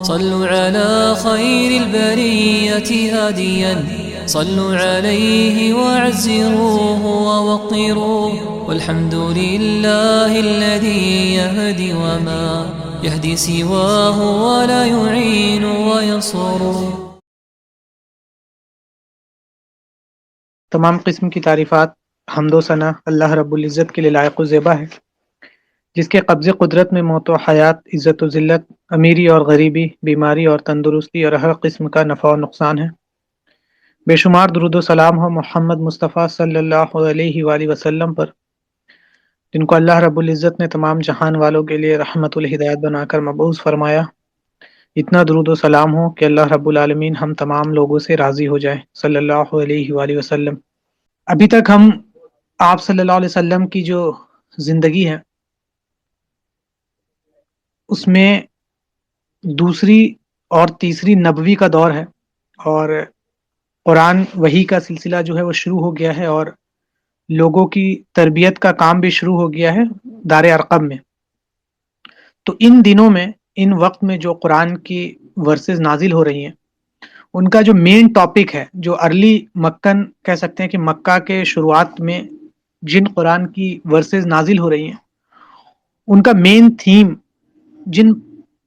صلوا على خير البرية هاديا صلوا عليه وعزروه ووقروه والحمد لله الذي يهدي وما يهدي سواه ولا يعين وينصر. تمام قسم کی تعریفات حمد و ثنا اللہ رب العزت کے لیے لائق و زیبا ہے، جس کے قبض قدرت میں موت و حیات، عزت و ذلت، امیری اور غریبی، بیماری اور تندرستی اور ہر قسم کا نفع و نقصان ہے۔ بے شمار درود و سلام ہو محمد مصطفیٰ صلی اللہ علیہ وآلہ وسلم پر، جن کو اللہ رب العزت نے تمام جہان والوں کے لیے رحمت الہدایت بنا کر مبعوث فرمایا۔ اتنا درود و سلام ہو کہ اللہ رب العالمین ہم تمام لوگوں سے راضی ہو جائے صلی اللہ علیہ وآلہ وسلم۔ ابھی تک ہم آپ صلی اللہ علیہ وسلم کی جو زندگی ہے اس میں دوسری اور تیسری نبوی کا دور ہے، اور قرآن وحی کا سلسلہ جو ہے وہ شروع ہو گیا ہے، اور لوگوں کی تربیت کا کام بھی شروع ہو گیا ہے دار ارقم میں۔ تو ان دنوں میں، ان وقت میں جو قرآن کی ورسز نازل ہو رہی ہیں، ان کا جو مین ٹاپک ہے، جو ارلی مکن کہہ سکتے ہیں کہ مکہ کے شروعات میں جن قرآن کی ورسز نازل ہو رہی ہیں، ان کا مین تھیم جن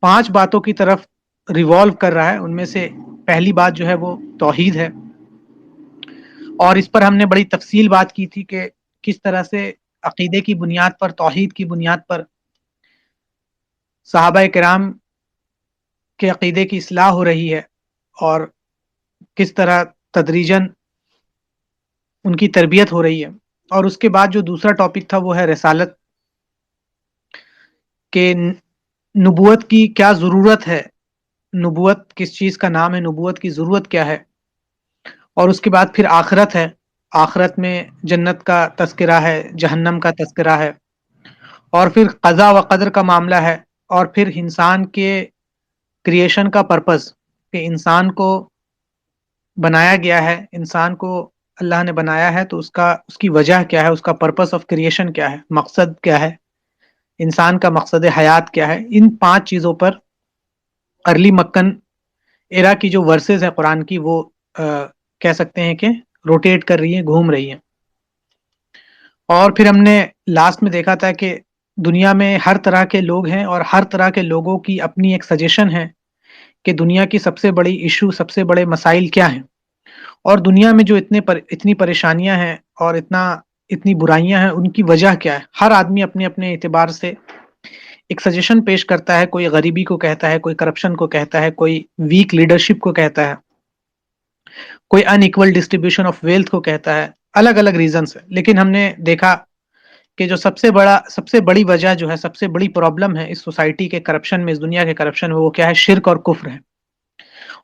5 باتوں کی طرف ریوالو کر رہا ہے، ان میں سے پہلی بات جو ہے وہ توحید ہے۔ اور اس پر ہم نے بڑی تفصیل بات کی تھی کہ کس طرح سے عقیدے کی بنیاد پر، توحید کی بنیاد پر صحابہ کرام کے عقیدے کی اصلاح ہو رہی ہے، اور کس طرح تدریجاً ان کی تربیت ہو رہی ہے۔ اور اس کے بعد جو دوسرا ٹاپک تھا وہ ہے رسالت، کہ نبوت کی کیا ضرورت ہے، نبوت کس چیز کا نام ہے، نبوت کی ضرورت کیا ہے۔ اور اس کے بعد پھر آخرت ہے، آخرت میں جنت کا تذکرہ ہے، جہنم کا تذکرہ ہے، اور پھر قضا و قدر کا معاملہ ہے، اور پھر انسان کے کریشن کا پرپس، کہ انسان کو بنایا گیا ہے، انسان کو اللہ نے بنایا ہے تو اس کی وجہ کیا ہے، اس کا پرپس آف کریشن کیا ہے، مقصد کیا ہے، انسان کا مقصد حیات کیا ہے۔ ان 5 چیزوں پر ارلی مکن ایرا کی جو ورسز ہیں قرآن کی، وہ کہہ سکتے ہیں کہ روٹیٹ کر رہی ہیں، گھوم رہی ہیں۔ اور پھر ہم نے لاسٹ میں دیکھا تھا کہ دنیا میں ہر طرح کے لوگ ہیں، اور ہر طرح کے لوگوں کی اپنی ایک سجیشن ہے کہ دنیا کی سب سے بڑی ایشو، سب سے بڑے مسائل کیا ہیں، اور دنیا میں جو اتنی پریشانیاں ہیں اور اتنی برائیاں ہیں، ان کی وجہ کیا ہے۔ ہر آدمی اپنے اپنے اعتبار سے ایک سجیشن پیش کرتا ہے، کوئی غریبی کو کہتا ہے، کوئی کرپشن کو کہتا ہے، کوئی ویک لیڈرشپ کو کہتا ہے، کوئی ان ایکول ڈسٹریبیوشن آف ویلتھ کو کہتا ہے، الگ الگ ریزنس ہے۔ لیکن ہم نے دیکھا کہ جو سب سے بڑی وجہ جو ہے، سب سے بڑی پرابلم ہے اس سوسائٹی کے کرپشن میں، اس دنیا کے کرپشن میں، وہ کیا ہے؟ شرک اور کفر ہے۔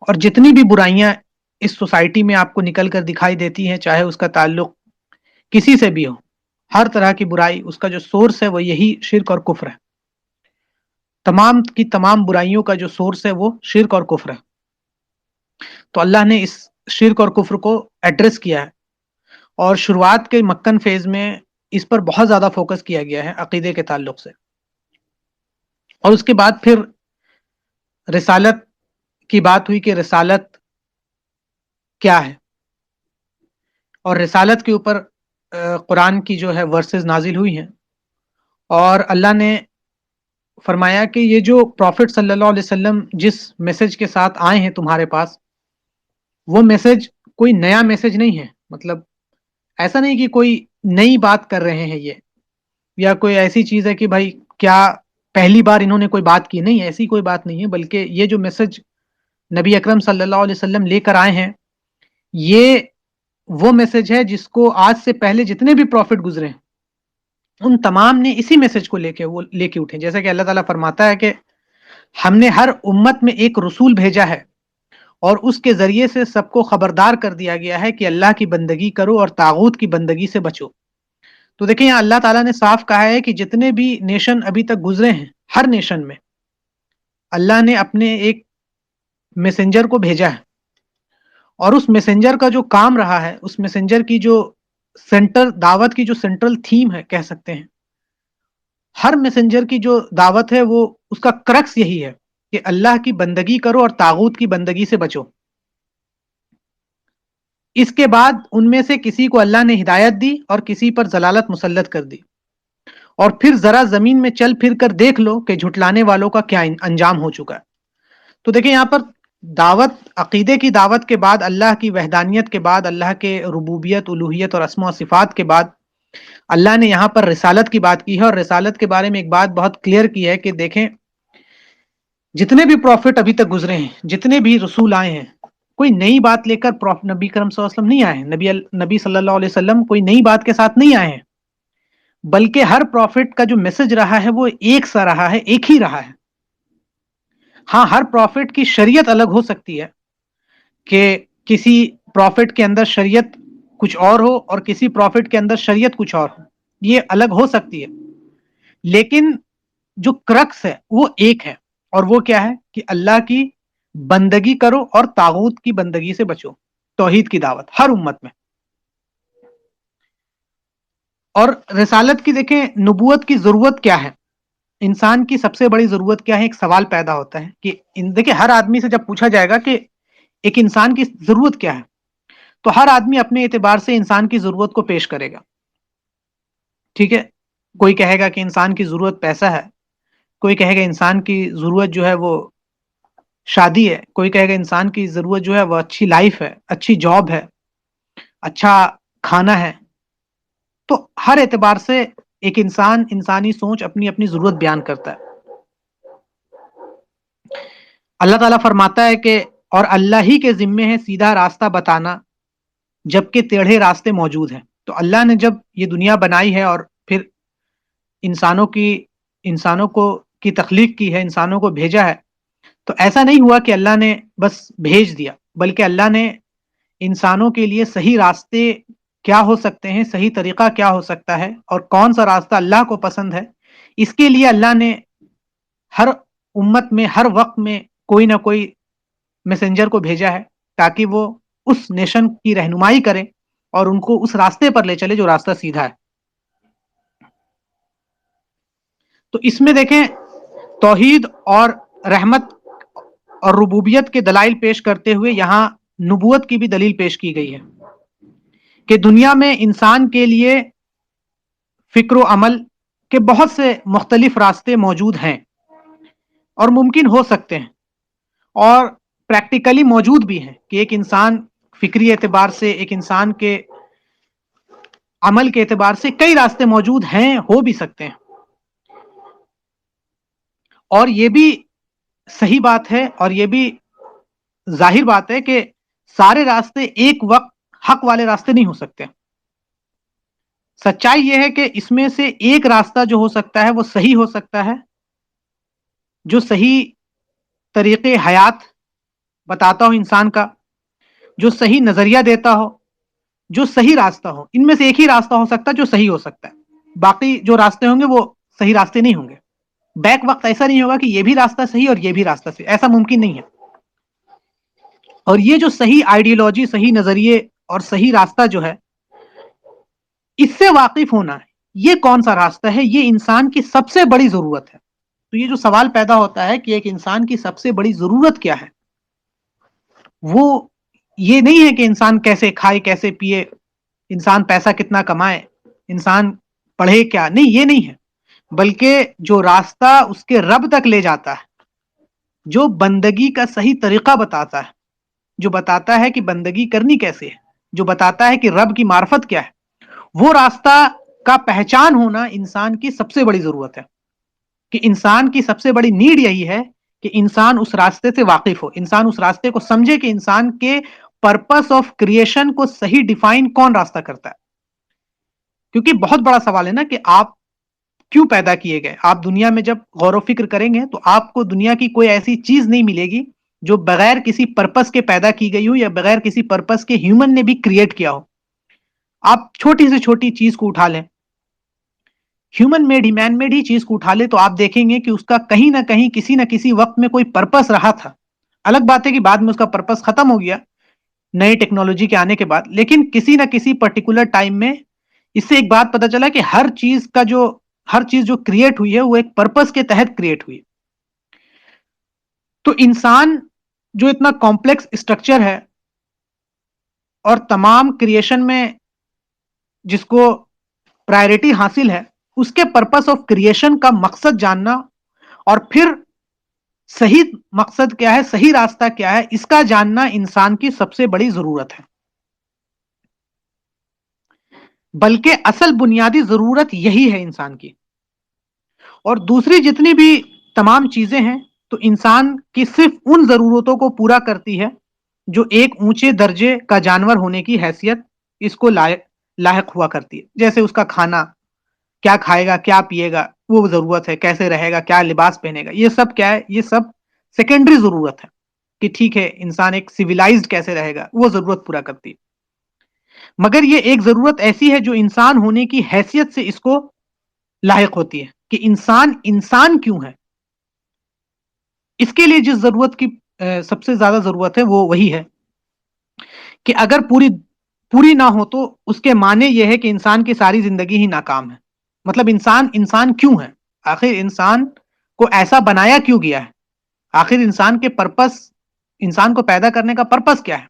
اور جتنی بھی برائیاں اس سوسائٹی میں آپ کو نکل کر دکھائی دیتی ہیں، چاہے اس کا تعلق کسی سے بھی ہو، ہر طرح کی برائی اس کا جو سورس ہے وہ یہی شرک اور کفر ہے۔ تمام کی تمام برائیوں کا جو سورس ہے وہ شرک اور کفر ہے۔ تو اللہ نے اس شرک اور کفر کو ایڈریس کیا ہے، اور شروعات کے مکن فیز میں اس پر بہت زیادہ فوکس کیا گیا ہے عقیدے کے تعلق سے۔ اور اس کے بعد پھر رسالت کی بات ہوئی کہ رسالت کیا ہے، اور رسالت کے اوپر قرآن کی جو ہے ورسز نازل ہوئی ہیں، اور اللہ نے فرمایا کہ یہ جو پروفٹ صلی اللہ علیہ وسلم جس میسج کے ساتھ آئے ہیں تمہارے پاس، وہ میسج کوئی نیا میسج نہیں ہے۔ مطلب ایسا نہیں کہ کوئی نئی بات کر رہے ہیں یہ، یا کوئی ایسی چیز ہے کہ بھائی کیا پہلی بار انہوں نے کوئی بات کی، نہیں، ایسی کوئی بات نہیں ہے، بلکہ یہ جو میسج نبی اکرم صلی اللہ علیہ وسلم لے کر آئے ہیں، یہ وہ میسج ہے جس کو آج سے پہلے جتنے بھی پروفٹ گزرے ہیں ان تمام نے اسی میسج کو لے کے اٹھے۔ جیسا کہ اللہ تعالیٰ فرماتا ہے کہ ہم نے ہر امت میں ایک رسول بھیجا ہے، اور اس کے ذریعے سے سب کو خبردار کر دیا گیا ہے کہ اللہ کی بندگی کرو اور طاغوت کی بندگی سے بچو۔ تو دیکھیں یہاں اللہ تعالیٰ نے صاف کہا ہے کہ جتنے بھی نیشن ابھی تک گزرے ہیں، ہر نیشن میں اللہ نے اپنے ایک میسنجر کو بھیجا ہے، اور اس میسنجر کا جو کام رہا ہے، اس میسنجر کی جو دعوت کی جو سینٹرل تھیم ہے، کہہ سکتے ہیں ہر میسنجر کی جو دعوت ہے وہ اس کا کرکس یہی ہے کہ اللہ کی بندگی کرو اور طاغوت کی بندگی سے بچو. اس کے بعد ان میں سے کسی کو اللہ نے ہدایت دی اور کسی پر ضلالت مسلط کر دی. اور پھر ذرا زمین میں چل پھر کر دیکھ لو کہ جھٹلانے والوں کا کیا انجام ہو چکا ہے. تو دیکھیں یہاں پر دعوت، عقیدے کی دعوت کے بعد، اللہ کی وحدانیت کے بعد، اللہ کے ربوبیت، الوہیت اور اسماء و صفات کے بعد اللہ نے یہاں پر رسالت کی بات کی ہے. اور رسالت کے بارے میں ایک بات بہت کلیئر کی ہے کہ دیکھیں جتنے بھی پروفٹ ابھی تک گزرے ہیں، جتنے بھی رسول آئے ہیں، کوئی نئی بات لے کر نبی کرم صلی اللہ علیہ وسلم نہیں آئے ہیں. نبی صلی اللہ علیہ وسلم کوئی نئی بات کے ساتھ نہیں آئے ہیں، بلکہ ہر پروفٹ کا جو میسج رہا ہے وہ ایک سا رہا ہے، ایک ہی رہا ہے. ہاں، ہر پروفٹ کی شریعت الگ ہو سکتی ہے کہ کسی پروفٹ کے اندر شریعت کچھ اور ہو اور کسی پروفٹ کے اندر شریعت کچھ اور ہو، یہ الگ ہو سکتی ہے، لیکن جو کرکس ہے وہ ایک ہے. اور وہ کیا ہے کہ اللہ کی بندگی کرو اور طاغوت کی بندگی سے بچو. توحید کی دعوت ہر امت میں. اور رسالت کی دیکھیں نبوت کی ضرورت کیا ہے، انسان کی سب سے بڑی ضرورت کیا ہے. ایک سوال پیدا ہوتا ہے کہ دیکھیں ہر آدمی سے جب پوچھا جائے گا کہ ایک انسان کی ضرورت کیا ہے، تو ہر آدمی اپنے اعتبار سے انسان کی ضرورت کو پیش کرے گا. ٹھیک ہے، کوئی کہے گا کہ انسان کی ضرورت پیسہ ہے، کوئی کہے گا انسان کی ضرورت جو ہے وہ شادی ہے، کوئی کہے گا انسان کی ضرورت جو ہے وہ اچھی لائف ہے، اچھی جاب ہے، اچھا کھانا ہے. تو ہر اعتبار سے ایک انسان، انسانی سوچ اپنی اپنی ضرورت بیان کرتا ہے. اللہ تعالیٰ فرماتا ہے کہ اور اللہ ہی کے ذمے ہے سیدھا راستہ بتانا جبکہ ٹیڑھے راستے موجود ہیں. تو اللہ نے جب یہ دنیا بنائی ہے اور پھر انسانوں کو کی تخلیق کی ہے، انسانوں کو بھیجا ہے، تو ایسا نہیں ہوا کہ اللہ نے بس بھیج دیا، بلکہ اللہ نے انسانوں کے لیے صحیح راستے کیا ہو سکتے ہیں، صحیح طریقہ کیا ہو سکتا ہے اور کون سا راستہ اللہ کو پسند ہے، اس کے لیے اللہ نے ہر امت میں ہر وقت میں کوئی نہ کوئی میسنجر کو بھیجا ہے تاکہ وہ اس نیشن کی رہنمائی کرے اور ان کو اس راستے پر لے چلے جو راستہ سیدھا ہے. تو اس میں دیکھیں توحید اور رحمت اور ربوبیت کے دلائل پیش کرتے ہوئے یہاں نبوت کی بھی دلیل پیش کی گئی ہے کہ دنیا میں انسان کے لیے فکر و عمل کے بہت سے مختلف راستے موجود ہیں اور ممکن ہو سکتے ہیں اور پریکٹیکلی موجود بھی ہیں کہ ایک انسان فکری اعتبار سے، ایک انسان کے عمل کے اعتبار سے کئی راستے موجود ہیں، ہو بھی سکتے ہیں. اور یہ بھی صحیح بات ہے اور یہ بھی ظاہر بات ہے کہ سارے راستے ایک وقت حق والے راستے نہیں ہو سکتے. سچائی یہ ہے کہ اس میں سے ایک راستہ جو ہو سکتا ہے وہ صحیح ہو سکتا ہے، جو صحیح طریقے حیات بتاتا ہو انسان کا، جو صحیح نظریہ دیتا ہو، جو صحیح راستہ ہو. ان میں سے ایک ہی راستہ ہو سکتا ہے جو صحیح ہو سکتا ہے، باقی جو راستے ہوں گے وہ صحیح راستے نہیں ہوں گے. بیک وقت ایسا نہیں ہوگا کہ یہ بھی راستہ صحیح اور یہ بھی راستہ صحیح، ایسا ممکن نہیں ہے. اور یہ جو صحیح آئیڈیالوجی، صحیح نظریے اور صحیح راستہ جو ہے، اس سے واقف ہونا ہے یہ کون سا راستہ ہے، یہ انسان کی سب سے بڑی ضرورت ہے. تو یہ جو سوال پیدا ہوتا ہے کہ ایک انسان کی سب سے بڑی ضرورت کیا ہے، وہ یہ نہیں ہے کہ انسان کیسے کھائے، کیسے پیے، انسان پیسہ کتنا کمائے، انسان پڑھے کیا، نہیں، یہ نہیں ہے، بلکہ جو راستہ اس کے رب تک لے جاتا ہے، جو بندگی کا صحیح طریقہ بتاتا ہے، جو بتاتا ہے کہ بندگی کرنی کیسے ہے، جو بتاتا ہے کہ رب کی معرفت کیا ہے، وہ راستہ کا پہچان ہونا انسان کی سب سے بڑی ضرورت ہے. کہ انسان کی سب سے بڑی نیڈ یہی ہے کہ انسان اس راستے سے واقف ہو، انسان اس راستے کو سمجھے کہ انسان کے پرپس آف کریشن کو صحیح ڈیفائن کون راستہ کرتا ہے. کیونکہ بہت بڑا سوال ہے نا کہ آپ کیوں پیدا کیے گئے. آپ دنیا میں جب غور و فکر کریں گے تو آپ کو دنیا کی کوئی ایسی چیز نہیں ملے گی جو بغیر کسی پرپس کے پیدا کی گئی ہو یا بغیر کسی پرپس کے ہیومن نے بھی کریٹ کیا ہو. آپ چھوٹی سے چھوٹی چیز کو اٹھا لیں، ہیومن میڈ ہی، مین میڈ ہی چیز کو اٹھا لے، تو آپ دیکھیں گے کہ اس کا کہیں نہ کہیں کسی نہ کسی وقت میں کوئی پرپس رہا تھا. الگ بات ہے کہ بعد میں اس کا پرپس ختم ہو گیا نئی ٹیکنالوجی کے آنے کے بعد، لیکن کسی نہ کسی پرٹیکولر ٹائم میں اس سے ایک بات پتا چلا کہ ہر چیز جو کریٹ ہوئی ہے وہ ایک پرپس کے تحت کریٹ ہوئی. تو انسان جو اتنا کمپلیکس اسٹرکچر ہے اور تمام کریشن میں جس کو پرائرٹی حاصل ہے، اس کے پرپس آف کریشن کا مقصد جاننا اور پھر صحیح مقصد کیا ہے، صحیح راستہ کیا ہے، اس کا جاننا انسان کی سب سے بڑی ضرورت ہے، بلکہ اصل بنیادی ضرورت یہی ہے انسان کی. اور دوسری جتنی بھی تمام چیزیں ہیں تو انسان کی صرف ان ضرورتوں کو پورا کرتی ہے جو ایک اونچے درجے کا جانور ہونے کی حیثیت اس کو لاحق ہوا کرتی ہے. جیسے اس کا کھانا، کیا کھائے گا، کیا پیے گا، وہ ضرورت ہے، کیسے رہے گا، کیا لباس پہنے گا، یہ سب کیا ہے، یہ سب سیکنڈری ضرورت ہے کہ ٹھیک ہے انسان ایک سویلائزڈ کیسے رہے گا، وہ ضرورت پورا کرتی ہے. مگر یہ ایک ضرورت ایسی ہے جو انسان ہونے کی حیثیت سے اس کو لاحق ہوتی ہے کہ انسان انسان کیوں ہے. اس کے لیے جس ضرورت کی سب سے زیادہ ضرورت ہے وہ وہی ہے کہ اگر پوری نہ ہو تو اس کے معنی یہ ہے کہ انسان کی ساری زندگی ہی ناکام ہے. مطلب انسان کیوں ہے، آخر انسان کو ایسا بنایا کیوں گیا ہے، آخر انسان کے پرپس، انسان کو پیدا کرنے کا پرپس کیا ہے.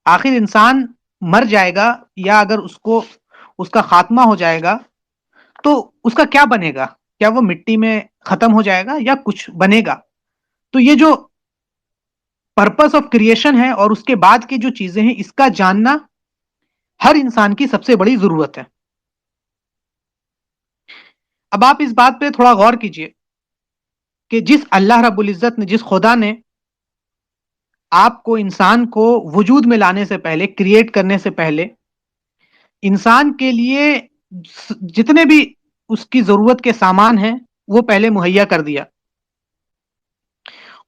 آخر انسان مر جائے گا یا اگر اس کا خاتمہ ہو جائے گا تو اس کا کیا بنے گا، کیا وہ مٹی میں ختم ہو جائے گا یا کچھ بنے گا. تو یہ جو پرپس آف کریشن ہے اور اس کے بعد کی جو چیزیں ہیں، اس کا جاننا ہر انسان کی سب سے بڑی ضرورت ہے. اب آپ اس بات پہ تھوڑا غور کیجئے کہ جس اللہ رب العزت نے، جس خدا نے آپ کو، انسان کو وجود میں لانے سے پہلے، کریٹ کرنے سے پہلے انسان کے لیے جتنے بھی اس کی ضرورت کے سامان ہیں وہ پہلے مہیا کر دیا،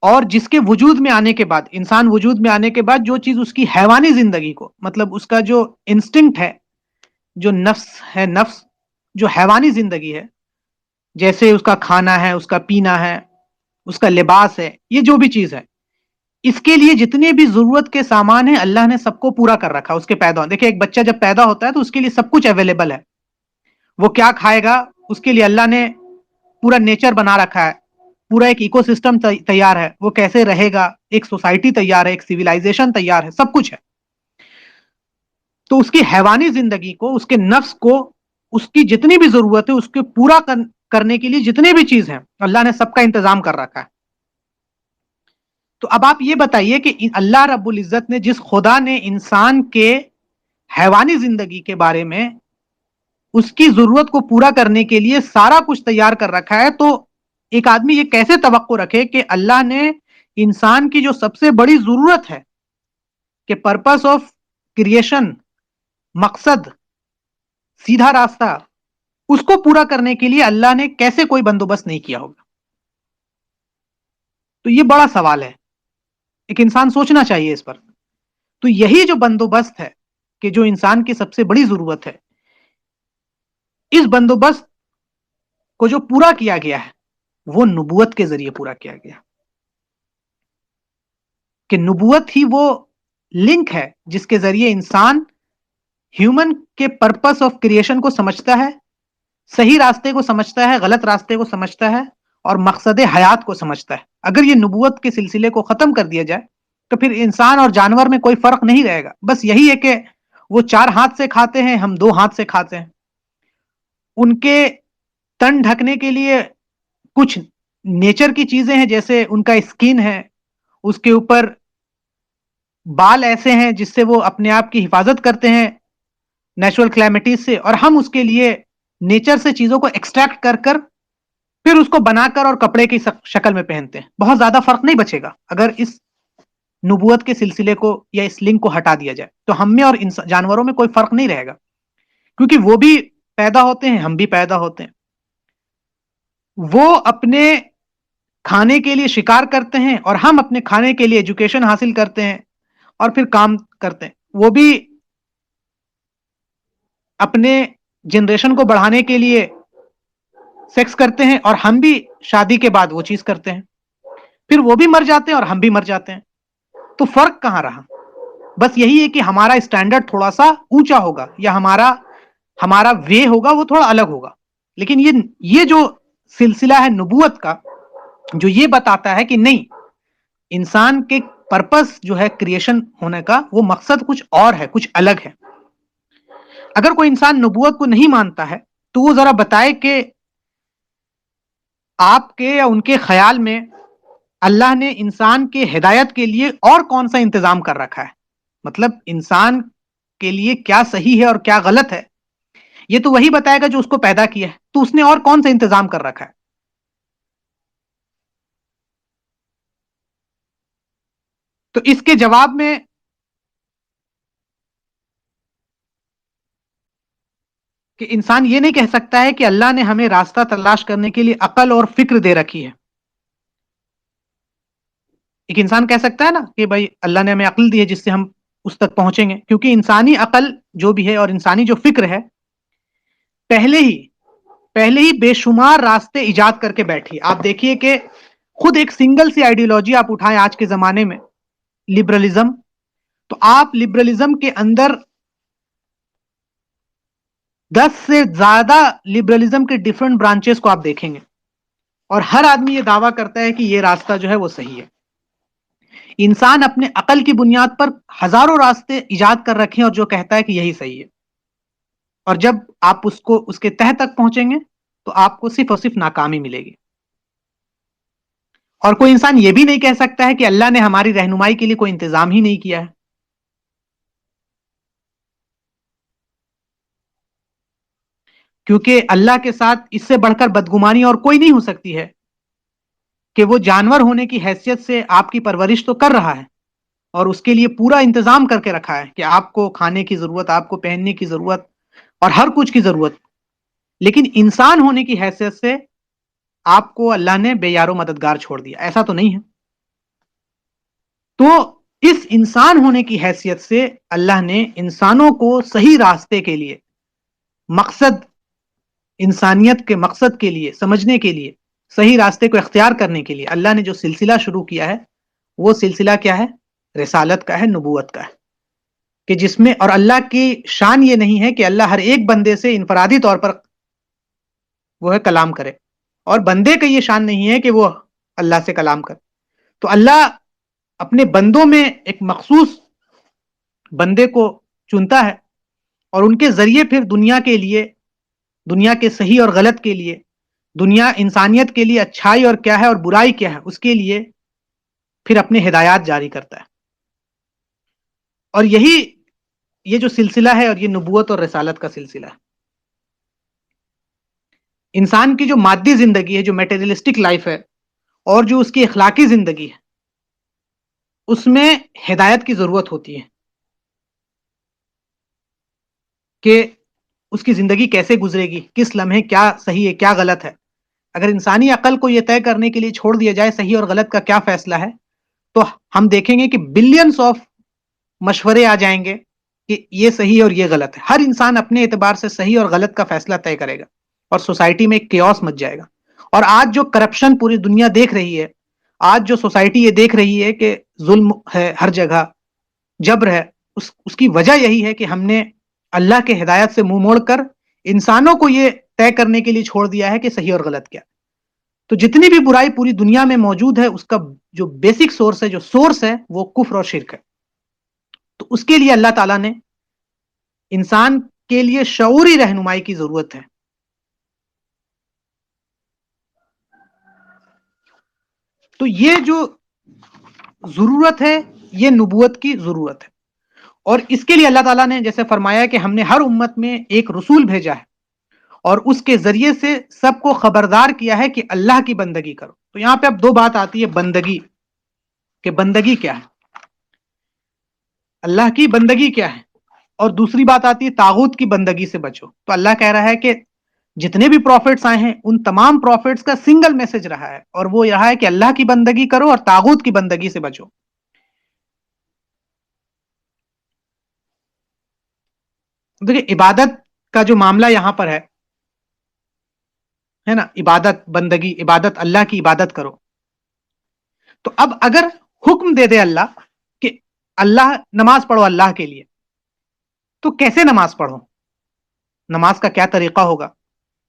اور جس کے وجود میں آنے کے بعد، انسان وجود میں آنے کے بعد جو چیز اس کی حیوانی زندگی کو، مطلب اس کا جو انسٹنکٹ ہے، جو نفس ہے، نفس جو حیوانی زندگی ہے، جیسے اس کا کھانا ہے، اس کا پینا ہے، اس کا لباس ہے، یہ جو بھی چیز ہے، اس کے لیے جتنے بھی ضرورت کے سامان ہیں اللہ نے سب کو پورا کر رکھا. اس کے پیدا، دیکھیں ایک بچہ جب پیدا ہوتا ہے تو اس کے لیے سب کچھ اویلیبل ہے. وہ کیا کھائے گا اس کے لیے اللہ نے پورا نیچر بنا رکھا ہے، پورا ایک ایکو سسٹم تیار ہے، وہ کیسے رہے گا، ایک سوسائٹی تیار ہے، ایک سیولائزیشن تیار ہے، سب کچھ ہے. تو اس کی حیوانی زندگی کو، اس کے نفس کو، اس کی جتنی بھی ضرورت ہے اس کے پورا کرنے کے لیے جتنے بھی چیز ہیں اللہ نے سب کا انتظام کر رکھا ہے. تو اب آپ یہ بتائیے کہ اللہ رب العزت نے، جس خدا نے انسان کے حیوانی زندگی کے بارے میں اس کی ضرورت کو پورا کرنے کے لیے سارا کچھ تیار کر رکھا ہے، تو ایک آدمی یہ کیسے توقع رکھے کہ اللہ نے انسان کی جو سب سے بڑی ضرورت ہے کہ پرپس آف کریشن، مقصد، سیدھا راستہ، اس کو پورا کرنے کے لیے اللہ نے کیسے کوئی بندوبست نہیں کیا ہوگا. تو یہ بڑا سوال ہے، ایک انسان سوچنا چاہیے اس پر. تو یہی جو بندوبست ہے کہ جو انسان کی سب سے بڑی ضرورت ہے، اس بندوبست کو جو پورا کیا گیا ہے وہ نبوت کے ذریعے پورا کیا گیا، کہ نبوت ہی وہ لنک ہے جس کے ذریعے انسان ہیومن کے پرپس آف کریشن کو سمجھتا ہے، صحیح راستے کو سمجھتا ہے، غلط راستے کو سمجھتا ہے، اور مقصد حیات کو سمجھتا ہے. اگر یہ نبوت کے سلسلے کو ختم کر دیا جائے تو پھر انسان اور جانور میں کوئی فرق نہیں رہے گا. بس یہی ہے کہ وہ 4 ہاتھ سے کھاتے ہیں، ہم 2 ہاتھ سے کھاتے ہیں. ان کے تن ڈھکنے کے لیے کچھ نیچر کی چیزیں ہیں، جیسے ان کا اسکن ہے، اس کے اوپر بال ایسے ہیں جس سے وہ اپنے آپ کی حفاظت کرتے ہیں نیچرل کلیمٹیز سے، اور ہم اس کے لیے نیچر سے چیزوں کو ایکسٹریکٹ کر کر پھر اس کو بنا کر اور کپڑے کی شکل میں پہنتے ہیں. بہت زیادہ فرق نہیں بچے گا اگر اس نبوت کے سلسلے کو یا اس لنک کو ہٹا دیا جائے. تو ہم میں اور جانوروں میں کوئی فرق نہیں رہے گا، کیونکہ وہ بھی پیدا ہوتے ہیں، ہم بھی پیدا ہوتے ہیں. وہ اپنے کھانے کے لیے شکار کرتے ہیں اور ہم اپنے کھانے کے لیے ایجوکیشن حاصل کرتے ہیں اور پھر کام کرتے ہیں. وہ بھی اپنے جنریشن کو بڑھانے کے لیے سیکس کرتے ہیں اور ہم بھی شادی کے بعد وہ چیز کرتے ہیں. پھر وہ بھی مر جاتے ہیں اور ہم بھی مر جاتے ہیں. تو فرق کہاں رہا؟ بس یہی ہے کہ ہمارا اسٹینڈرڈ تھوڑا سا اونچا ہوگا یا ہمارا وے ہوگا وہ تھوڑا الگ ہوگا. لیکن یہ جو سلسلہ ہے نبوت کا، جو یہ بتاتا ہے کہ نہیں، انسان کے پرپس جو ہے کریشن ہونے کا، وہ مقصد کچھ اور ہے، کچھ الگ ہے. اگر کوئی انسان نبوت کو نہیں مانتا ہے تو وہ ذرا بتائے کہ آپ کے یا ان کے خیال میں اللہ نے انسان کے ہدایت کے لیے اور کون سا انتظام کر رکھا ہے. مطلب انسان کے لیے کیا صحیح ہے اور کیا غلط ہے، یہ تو وہی بتائے گا جو اس کو پیدا کیا ہے. تو اس نے اور کون سا انتظام کر رکھا ہے؟ تو اس کے جواب میں کہ انسان یہ نہیں کہہ سکتا ہے کہ اللہ نے ہمیں راستہ تلاش کرنے کے لیے عقل اور فکر دے رکھی ہے. ایک انسان کہہ سکتا ہے نا کہ بھائی اللہ نے ہمیں عقل دی ہے جس سے ہم اس تک پہنچیں گے، کیونکہ انسانی عقل جو بھی ہے اور انسانی جو فکر ہے پہلے ہی بے شمار راستے ایجاد کر کے بیٹھی. آپ دیکھیے کہ خود ایک سنگل سی آئیڈیالوجی آپ اٹھائیں آج کے زمانے میں، لبرلزم، تو آپ لبرلزم کے اندر 10 سے زیادہ لبرلزم کے ڈیفرنٹ برانچز کو آپ دیکھیں گے، اور ہر آدمی یہ دعویٰ کرتا ہے کہ یہ راستہ جو ہے وہ صحیح ہے. انسان اپنے عقل کی بنیاد پر ہزاروں راستے ایجاد کر رکھے ہیں اور جو کہتا ہے کہ یہی صحیح ہے، اور جب آپ اس کے تہ تک پہنچیں گے تو آپ کو صرف اور صرف ناکامی ملے گی. اور کوئی انسان یہ بھی نہیں کہہ سکتا ہے کہ اللہ نے ہماری رہنمائی کے لیے کوئی انتظام ہی نہیں کیا ہے. کیونکہ اللہ کے ساتھ اس سے بڑھ کر بدگمانی اور کوئی نہیں ہو سکتی ہے کہ وہ جانور ہونے کی حیثیت سے آپ کی پرورش تو کر رہا ہے اور اس کے لیے پورا انتظام کر کے رکھا ہے کہ آپ کو کھانے کی ضرورت، آپ کو پہننے کی ضرورت اور ہر کچھ کی ضرورت، لیکن انسان ہونے کی حیثیت سے آپ کو اللہ نے بے یار و مددگار چھوڑ دیا. ایسا تو نہیں ہے. تو اس انسان ہونے کی حیثیت سے اللہ نے انسانوں کو صحیح راستے کے لیے، مقصد، انسانیت کے مقصد کے لیے سمجھنے کے لیے، صحیح راستے کو اختیار کرنے کے لیے اللہ نے جو سلسلہ شروع کیا ہے وہ سلسلہ کیا ہے؟ رسالت کا ہے، نبوت کا ہے. کہ جس میں، اور اللہ کی شان یہ نہیں ہے کہ اللہ ہر ایک بندے سے انفرادی طور پر وہ ہے کلام کرے، اور بندے کا یہ شان نہیں ہے کہ وہ اللہ سے کلام کرے. تو اللہ اپنے بندوں میں ایک مخصوص بندے کو چنتا ہے اور ان کے ذریعے پھر دنیا کے لیے، دنیا کے صحیح اور غلط کے لیے، دنیا انسانیت کے لیے اچھائی اور کیا ہے اور برائی کیا ہے اس کے لیے پھر اپنے ہدایات جاری کرتا ہے. اور یہی یہ جو سلسلہ ہے اور یہ نبوت اور رسالت کا سلسلہ ہے. انسان کی جو مادی زندگی ہے، جو میٹیریلسٹک لائف ہے، اور جو اس کی اخلاقی زندگی ہے، اس میں ہدایت کی ضرورت ہوتی ہے کہ اس کی زندگی کیسے گزرے گی، کس لمحے کیا صحیح ہے کیا غلط ہے. اگر انسانی عقل کو یہ طے کرنے کے لیے چھوڑ دیا جائے صحیح اور غلط کا کیا فیصلہ ہے، تو ہم دیکھیں گے کہ بلینس آف مشورے آ جائیں گے کہ یہ صحیح اور یہ غلط ہے. ہر انسان اپنے اعتبار سے صحیح اور غلط کا فیصلہ طے کرے گا اور سوسائٹی میں ایک کیوس مچ جائے گا. اور آج جو کرپشن پوری دنیا دیکھ رہی ہے، آج جو سوسائٹی یہ دیکھ رہی ہے کہ ظلم ہے ہر جگہ، جبر ہے، اس کی وجہ یہی ہے کہ ہم نے اللہ کے ہدایت سے منہ موڑ کر انسانوں کو یہ طے کرنے کے لیے چھوڑ دیا ہے کہ صحیح اور غلط کیا. تو جتنی بھی برائی پوری دنیا میں موجود ہے اس کا جو بیسک سورس ہے، جو سورس ہے، وہ کفر اور شرک ہے. تو اس کے لیے اللہ تعالیٰ نے انسان کے لیے شعوری رہنمائی کی ضرورت ہے. تو یہ جو ضرورت ہے یہ نبوت کی ضرورت ہے، اور اس کے لیے اللہ تعالیٰ نے جیسے فرمایا کہ ہم نے ہر امت میں ایک رسول بھیجا ہے اور اس کے ذریعے سے سب کو خبردار کیا ہے کہ اللہ کی بندگی کرو. تو یہاں پہ اب دو بات آتی ہے، بندگی، کہ بندگی کیا ہے، اللہ کی بندگی کیا ہے، اور دوسری بات آتی ہے طاغوت کی بندگی سے بچو. تو اللہ کہہ رہا ہے کہ جتنے بھی پروفٹس آئے ہیں ان تمام پروفٹس کا سنگل میسج رہا ہے، اور وہ رہا ہے کہ اللہ کی بندگی کرو اور طاغوت کی بندگی سے بچو. دیکھیں عبادت کا جو معاملہ یہاں پر ہے نا، عبادت، بندگی، عبادت، اللہ کی عبادت کرو. تو اب اگر حکم دے دے اللہ کہ اللہ نماز پڑھو اللہ کے لیے، تو کیسے نماز پڑھو؟ نماز کا کیا طریقہ ہوگا؟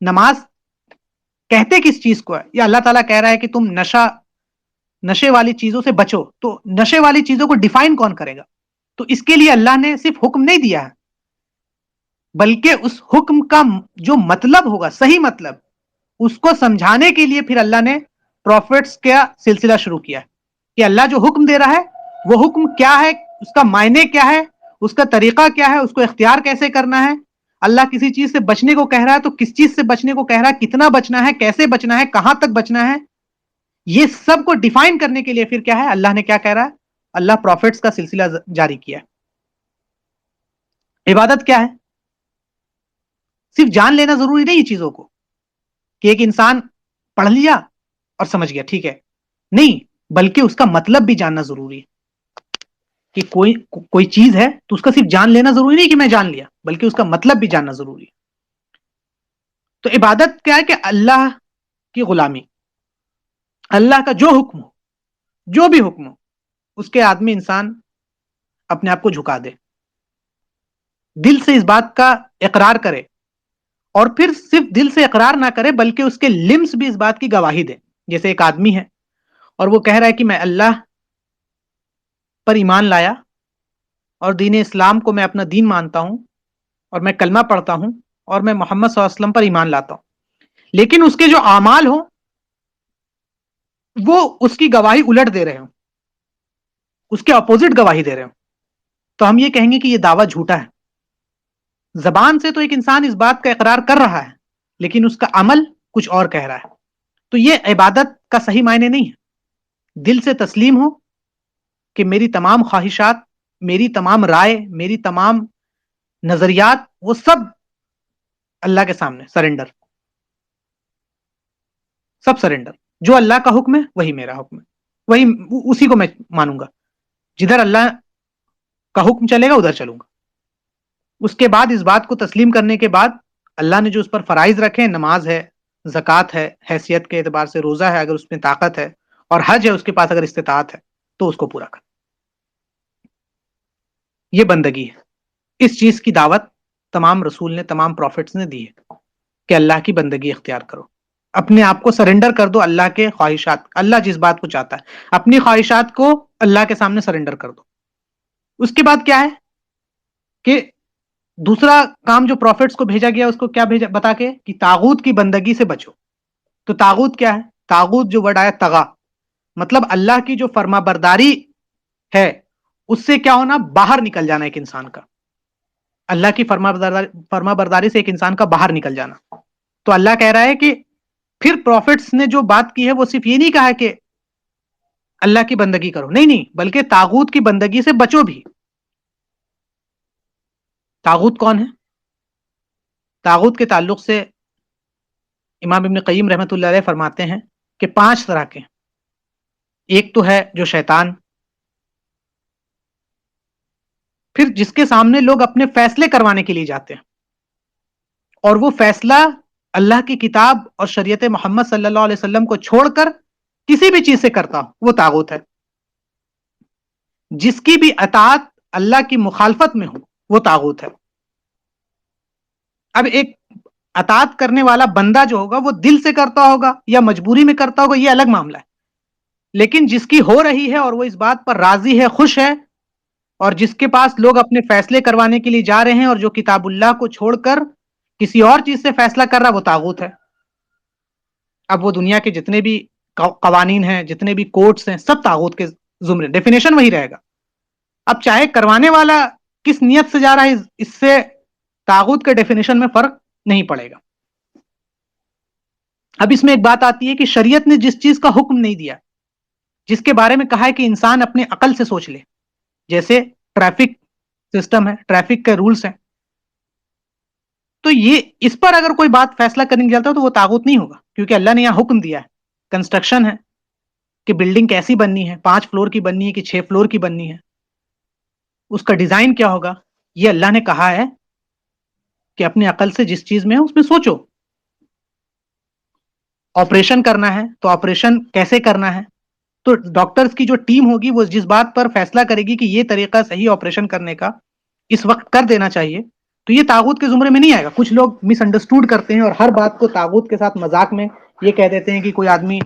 نماز کہتے کس چیز کو ہے؟ یا اللہ تعالیٰ کہہ رہا ہے کہ تم نشہ نشے والی چیزوں سے بچو. تو نشے والی چیزوں کو ڈیفائن کون کرے گا؟ تو اس کے لیے اللہ نے صرف حکم نہیں دیا ہے، بلکہ اس حکم کا جو مطلب ہوگا، صحیح مطلب، اس کو سمجھانے کے لیے پھر اللہ نے پروفٹس کا سلسلہ شروع کیا ہے کہ اللہ جو حکم دے رہا ہے وہ حکم کیا ہے، اس کا معنی کیا ہے، اس کا طریقہ کیا ہے، اس کو اختیار کیسے کرنا ہے. اللہ کسی چیز سے بچنے کو کہہ رہا ہے تو کس چیز سے بچنے کو کہہ رہا ہے، کتنا بچنا ہے، کیسے بچنا ہے، کہاں تک بچنا ہے، یہ سب کو ڈیفائن کرنے کے لیے پھر کیا ہے، اللہ نے کیا کہہ رہا ہے، اللہ پروفٹس کا سلسلہ جاری کیا ہے. عبادت کیا ہے؟ صرف جان لینا ضروری نہیں چیزوں کو کہ ایک انسان پڑھ لیا اور سمجھ گیا ٹھیک ہے، نہیں، بلکہ اس کا مطلب بھی جاننا ضروری ہے کہ کوئی چیز ہے تو اس کا صرف جان لینا ضروری نہیں کہ میں جان لیا، بلکہ اس کا مطلب بھی جاننا ضروری ہے. تو عبادت کیا ہے کہ اللہ کی غلامی، اللہ کا جو حکم ہو، جو بھی حکم ہو، اس کے آدمی انسان اپنے آپ کو جھکا دے، دل سے اس بات کا اقرار کرے، اور پھر صرف دل سے اقرار نہ کرے بلکہ اس کے لمس بھی اس بات کی گواہی دے. جیسے ایک آدمی ہے اور وہ کہہ رہا ہے کہ میں اللہ پر ایمان لایا اور دین اسلام کو میں اپنا دین مانتا ہوں اور میں کلمہ پڑھتا ہوں اور میں محمد صلی اللہ علیہ وسلم پر ایمان لاتا ہوں، لیکن اس کے جو اعمال ہوں وہ اس کی گواہی الٹ دے رہے ہوں، اس کے اپوزٹ گواہی دے رہے ہوں، تو ہم یہ کہیں گے کہ یہ دعویٰ جھوٹا ہے. زبان سے تو ایک انسان اس بات کا اقرار کر رہا ہے لیکن اس کا عمل کچھ اور کہہ رہا ہے. تو یہ عبادت کا صحیح معنی نہیں ہے. دل سے تسلیم ہو کہ میری تمام خواہشات، میری تمام رائے، میری تمام نظریات، وہ سب اللہ کے سامنے سرنڈر، سب سرنڈر. جو اللہ کا حکم ہے وہی میرا حکم ہے، وہی اسی کو میں مانوں گا. جدھر اللہ کا حکم چلے گا ادھر چلوں گا. اس کے بعد اس بات کو تسلیم کرنے کے بعد اللہ نے جو اس پر فرائض رکھے ہیں، نماز ہے، زکوٰۃ ہے، حیثیت کے اعتبار سے روزہ ہے اگر اس میں طاقت ہے، اور حج ہے اس کے پاس اگر استطاعت ہے تو اس کو پورا کر. یہ بندگی ہے. اس چیز کی دعوت تمام رسول نے، تمام پروفٹس نے دی ہے کہ اللہ کی بندگی اختیار کرو، اپنے آپ کو سرنڈر کر دو اللہ کے خواہشات. اللہ جس بات کو چاہتا ہے اپنی خواہشات کو اللہ کے سامنے سرنڈر کر دو. اس کے بعد کیا ہے کہ دوسرا کام جو پروفٹس کو بھیجا گیا اس کو کیا بھیجا بتا کے کہ طاغوت کی بندگی سے بچو. تو طاغوت کیا ہے؟ طاغوت جو ورڈ آیا طغا، مطلب اللہ کی جو فرما برداری ہے اس سے کیا ہونا، باہر نکل جانا ایک انسان کا، اللہ کی فرما برداری سے ایک انسان کا باہر نکل جانا. تو اللہ کہہ رہا ہے کہ پھر پروفٹس نے جو بات کی ہے وہ صرف یہ نہیں کہا کہ اللہ کی بندگی کرو، نہیں، بلکہ طاغوت کی بندگی سے بچو بھی. طاغوت کون ہے؟ طاغوت کے تعلق سے امام ابن قیم رحمۃ اللہ علیہ فرماتے ہیں کہ 5 طرح کے. ایک تو ہے جو شیطان، پھر جس کے سامنے لوگ اپنے فیصلے کروانے کے لیے جاتے ہیں اور وہ فیصلہ اللہ کی کتاب اور شریعت محمد صلی اللہ علیہ وسلم کو چھوڑ کر کسی بھی چیز سے کرتا ہو، وہ طاغوت ہے. جس کی بھی اطاعت اللہ کی مخالفت میں ہو وہ طاغوت ہے. اب ایک اطاعت کرنے والا بندہ جو ہوگا وہ دل سے کرتا ہوگا یا مجبوری میں کرتا ہوگا، یہ الگ معاملہ ہے. لیکن جس کی ہو رہی ہے اور وہ اس بات پر راضی ہے، خوش ہے، اور جس کے پاس لوگ اپنے فیصلے کروانے کے لیے جا رہے ہیں اور جو کتاب اللہ کو چھوڑ کر کسی اور چیز سے فیصلہ کر رہا، وہ طاغوت ہے. اب وہ دنیا کے جتنے بھی قوانین ہیں، جتنے بھی کورٹس ہیں، سب طاغوت کے زمرے، ڈیفینیشن وہی رہے گا. اب چاہے کروانے والا کس نیت سے جا رہا ہے، اس سے طاغوت کے ڈیفینیشن میں فرق نہیں پڑے گا. اب اس میں ایک بات آتی ہے کہ شریعت نے جس چیز کا حکم نہیں دیا، جس کے بارے میں کہا ہے کہ انسان اپنے عقل سے سوچ لے، جیسے ٹریفک سسٹم ہے، ٹریفک کے رولز ہیں، تو یہ اس پر اگر کوئی بات فیصلہ کرنے جاتا ہے تو وہ طاغوت نہیں ہوگا، کیونکہ اللہ نے یہاں حکم دیا ہے. کنسٹرکشن ہے کہ بلڈنگ کیسی بننی ہے، 5 فلور کی بننی ہے کہ 6 فلور کی بننی ہے، اس کا ڈیزائن کیا ہوگا، یہ اللہ نے کہا ہے کہ اپنے عقل سے جس چیز میں ہے اس میں سوچو. آپریشن کرنا ہے تو آپریشن کیسے کرنا ہے، تو ڈاکٹرز کی جو ٹیم ہوگی وہ جس بات پر فیصلہ کرے گی کہ یہ طریقہ صحیح آپریشن کرنے کا اس وقت کر دینا چاہیے، تو یہ طاغوت کے زمرے میں نہیں آئے گا. کچھ لوگ مس انڈرسٹوڈ کرتے ہیں اور ہر بات کو طاغوت کے ساتھ مذاق میں یہ کہہ دیتے ہیں کہ کوئی آدمی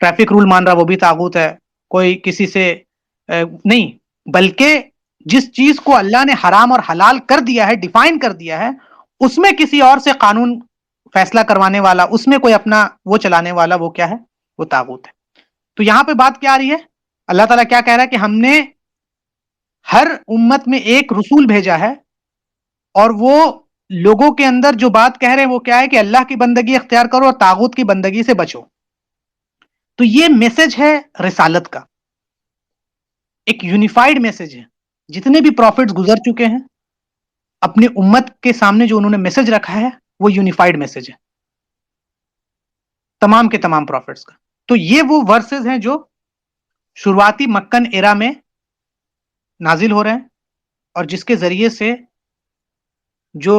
ٹریفک رول مان رہا وہ بھی طاغوت ہے، کوئی کسی سے نہیں، بلکہ جس چیز کو اللہ نے حرام اور حلال کر دیا ہے، ڈیفائن کر دیا ہے، اس میں کسی اور سے قانون فیصلہ کروانے والا، اس میں کوئی اپنا وہ چلانے والا، وہ کیا ہے؟ وہ طاغوت ہے۔ تو یہاں پہ بات کیا آ رہی ہے؟ اللہ تعالیٰ کیا کہہ رہا ہے کہ ہم نے ہر امت میں ایک رسول بھیجا ہے، اور وہ لوگوں کے اندر جو بات کہہ رہے ہیں وہ کیا ہے کہ اللہ کی بندگی اختیار کرو اور طاغوت کی بندگی سے بچو۔ تو یہ میسج ہے رسالت کا، ایک یونیفائیڈ میسج ہے۔ جتنے بھی پروفٹس گزر چکے ہیں اپنی امت کے سامنے جو انہوں نے میسج رکھا ہے وہ یونیفائیڈ میسج ہے تمام کے تمام پروفٹس کا۔ تو یہ وہ ورسز ہیں جو شروعاتی مکن ایرا میں نازل ہو رہے ہیں، اور جس کے ذریعے سے جو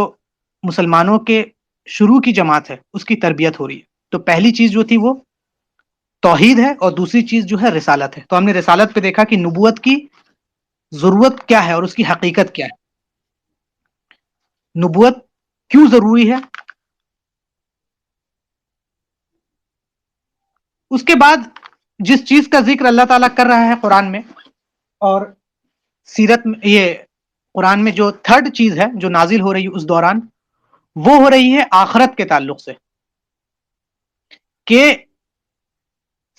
مسلمانوں کے شروع کی جماعت ہے اس کی تربیت ہو رہی ہے۔ تو پہلی چیز جو تھی وہ توحید ہے، اور دوسری چیز جو ہے رسالت ہے۔ تو ہم نے رسالت پہ دیکھا کہ نبوت کی ضرورت کیا ہے اور اس کی حقیقت کیا ہے، نبوت کیوں ضروری ہے۔ اس کے بعد جس چیز کا ذکر اللہ تعالیٰ کر رہا ہے قرآن میں اور سیرت میں، یہ قرآن میں جو تھرڈ چیز ہے جو نازل ہو رہی ہے اس دوران، وہ ہو رہی ہے آخرت کے تعلق سے، کہ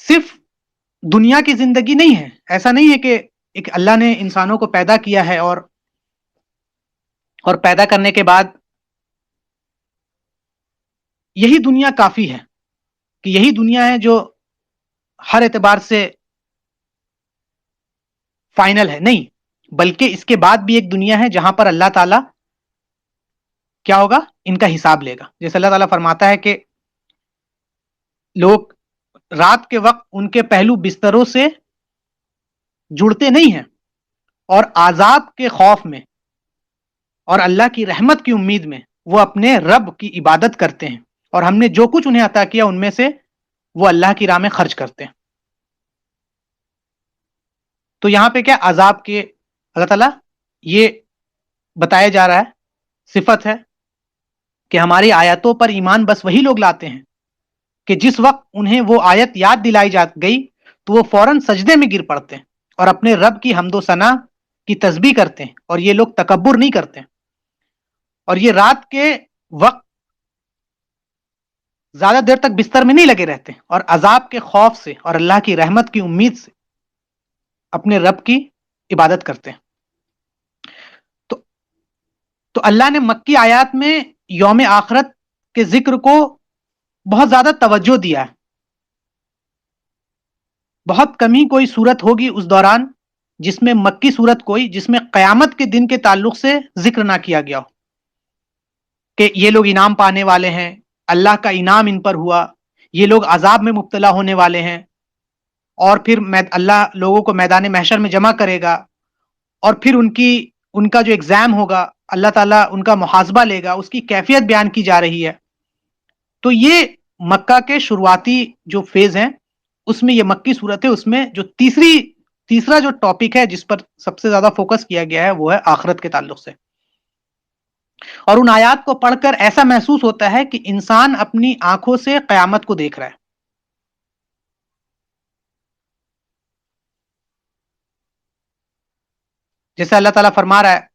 صرف دنیا کی زندگی نہیں ہے۔ ایسا نہیں ہے کہ ایک اللہ نے انسانوں کو پیدا کیا ہے اور پیدا کرنے کے بعد یہی دنیا کافی ہے، کہ یہی دنیا ہے جو ہر اعتبار سے فائنل ہے، نہیں، بلکہ اس کے بعد بھی ایک دنیا ہے جہاں پر اللہ تعالیٰ کیا ہوگا؟ ان کا حساب لے گا۔ جیسے اللہ تعالیٰ فرماتا ہے کہ لوگ رات کے وقت ان کے پہلو بستروں سے جڑتے نہیں ہیں، اور عذاب کے خوف میں اور اللہ کی رحمت کی امید میں وہ اپنے رب کی عبادت کرتے ہیں، اور ہم نے جو کچھ انہیں عطا کیا ان میں سے وہ اللہ کی راہ میں خرچ کرتے ہیں۔ تو یہاں پہ کیا عذاب کے اللہ تعالیٰ یہ بتایا جا رہا ہے، صفت ہے کہ ہماری آیتوں پر ایمان بس وہی لوگ لاتے ہیں کہ جس وقت انہیں وہ آیت یاد دلائی جا گئی تو وہ فوراً سجدے میں گر پڑتے ہیں اور اپنے رب کی حمد و ثنا کی تسبیح کرتے ہیں، اور یہ لوگ تکبر نہیں کرتے، اور یہ رات کے وقت زیادہ دیر تک بستر میں نہیں لگے رہتے، اور عذاب کے خوف سے اور اللہ کی رحمت کی امید سے اپنے رب کی عبادت کرتے ہیں۔ تو اللہ نے مکی آیات میں یوم آخرت کے ذکر کو بہت زیادہ توجہ دیا ہے۔ بہت کم ہی کوئی صورت ہوگی اس دوران جس میں مکی صورت کوئی جس میں قیامت کے دن کے تعلق سے ذکر نہ کیا گیا ہو، کہ یہ لوگ انعام پانے والے ہیں، اللہ کا انعام ان پر ہوا، یہ لوگ عذاب میں مبتلا ہونے والے ہیں، اور پھر اللہ لوگوں کو میدان محشر میں جمع کرے گا، اور پھر ان کا جو ایگزام ہوگا اللہ تعالیٰ ان کا محاسبہ لے گا، اس کی کیفیت بیان کی جا رہی ہے۔ تو یہ مکہ کے شروعاتی جو فیز ہیں اس میں یہ مکی صورت ہے، اس میں جو تیسرا جو ٹاپک ہے جس پر سب سے زیادہ فوکس کیا گیا ہے وہ ہے آخرت کے تعلق سے۔ اور ان آیات کو پڑھ کر ایسا محسوس ہوتا ہے کہ انسان اپنی آنکھوں سے قیامت کو دیکھ رہا ہے۔ جیسے اللہ تعالیٰ فرما رہا ہے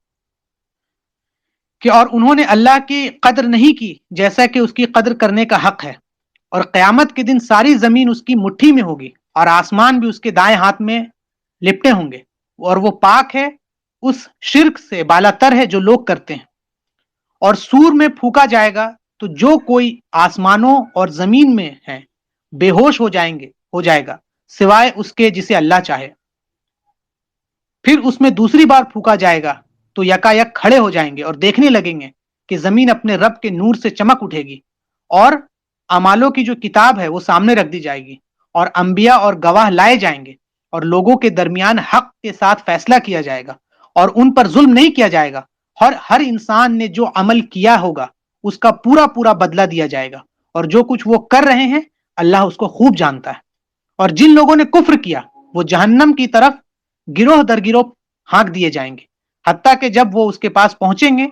کہ اور انہوں نے اللہ کی قدر نہیں کی جیسا کہ اس کی قدر کرنے کا حق ہے، اور قیامت کے دن ساری زمین اس کی مٹھی میں ہوگی اور آسمان بھی اس کے دائیں ہاتھ میں لپٹے ہوں گے، اور وہ پاک ہے اس شرک سے، بالا تر ہے جو لوگ کرتے ہیں۔ اور سور میں پھونکا جائے گا تو جو کوئی آسمانوں اور زمین میں ہے بے ہوش ہو جائے گا سوائے اس کے جسے اللہ چاہے۔ پھر اس میں دوسری بار پھونکا جائے گا تو یکا یک کھڑے ہو جائیں گے اور دیکھنے لگیں گے کہ زمین اپنے رب کے نور سے چمک اٹھے گی، اور اعمالوں کی جو کتاب ہے وہ سامنے رکھ دی جائے گی، اور انبیاء اور گواہ لائے جائیں گے، اور لوگوں کے درمیان حق کے ساتھ فیصلہ کیا جائے گا، اور ان پر ظلم نہیں کیا جائے گا۔ ہر انسان نے جو عمل کیا ہوگا اس کا پورا پورا بدلہ دیا جائے گا، اور جو کچھ وہ کر رہے ہیں اللہ اس کو خوب جانتا ہے۔ اور جن لوگوں نے کفر کیا وہ جہنم کی طرف گروہ در گروہ ہانک دیے جائیں گے، حتیٰ کہ جب وہ اس کے پاس پہنچیں گے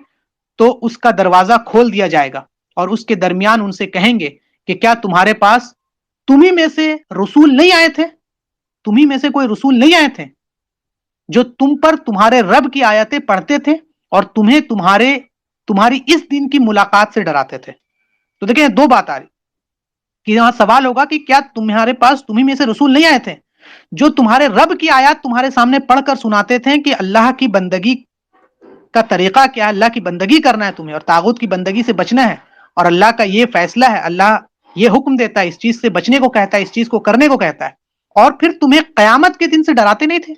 تو اس کا دروازہ کھول دیا جائے گا، اور اس کے درمیان ان سے کہیں گے کہ کیا تمہارے پاس تمہیں میں سے رسول نہیں آئے تھے؟ تمہیں میں سے کوئی رسول نہیں آئے تھے جو تم پر تمہارے رب کی آیتیں پڑھتے تھے اور تمہیں تمہاری اس دن کی ملاقات سے ڈراتے تھے؟ تو دیکھیں دو بات آ رہی کہ یہاں سوال ہوگا کہ کیا تمہارے پاس تمہیں میں سے رسول نہیں آئے تھے جو تمہارے رب کی آیات تمہارے سامنے پڑھ کر سناتے تھے کہ اللہ کی بندگی کا طریقہ کیا ہے، اللہ کی بندگی کرنا ہے تمہیں اور طاغوت کی بندگی سے بچنا ہے، اور اللہ کا یہ فیصلہ ہے، اللہ یہ حکم دیتا ہے، اس چیز سے بچنے کو کہتا ہے، اس چیز کو کرنے کو کہتا ہے، اور پھر تمہیں قیامت کے دن سے ڈراتے نہیں تھے؟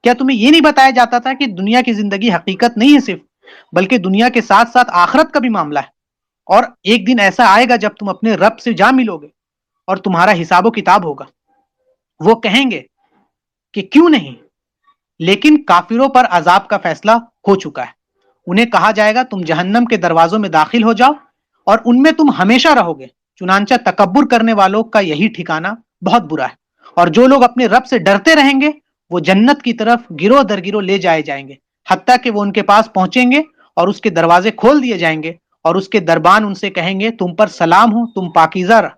کیا تمہیں یہ نہیں بتایا جاتا تھا کہ دنیا کی زندگی حقیقت نہیں ہے صرف، بلکہ دنیا کے ساتھ ساتھ آخرت کا بھی معاملہ ہے، اور ایک دن ایسا آئے گا جب تم اپنے رب سے جا ملو گے اور تمہارا حساب و کتاب ہوگا؟ وہ کہیں گے کہ کیوں نہیں، لیکن کافروں پر عذاب کا فیصلہ ہو چکا ہے، انہیں کہا جائے گا تم جہنم کے دروازوں میں داخل ہو جاؤ اور ان میں تم ہمیشہ رہو گے، چنانچہ تکبر کرنے والوں کا یہی ٹھکانہ بہت برا ہے، اور جو لوگ اپنے رب سے ڈرتے رہیں گے وہ جنت کی طرف گروہ در گروہ لے جائے جائیں گے، حتیٰ کہ وہ ان کے پاس پہنچیں گے اور اس کے دروازے کھول دیے جائیں گے اور اس کے دربان ان سے کہیں گے تم پر سلام ہو، تم پاکیزہ رہ،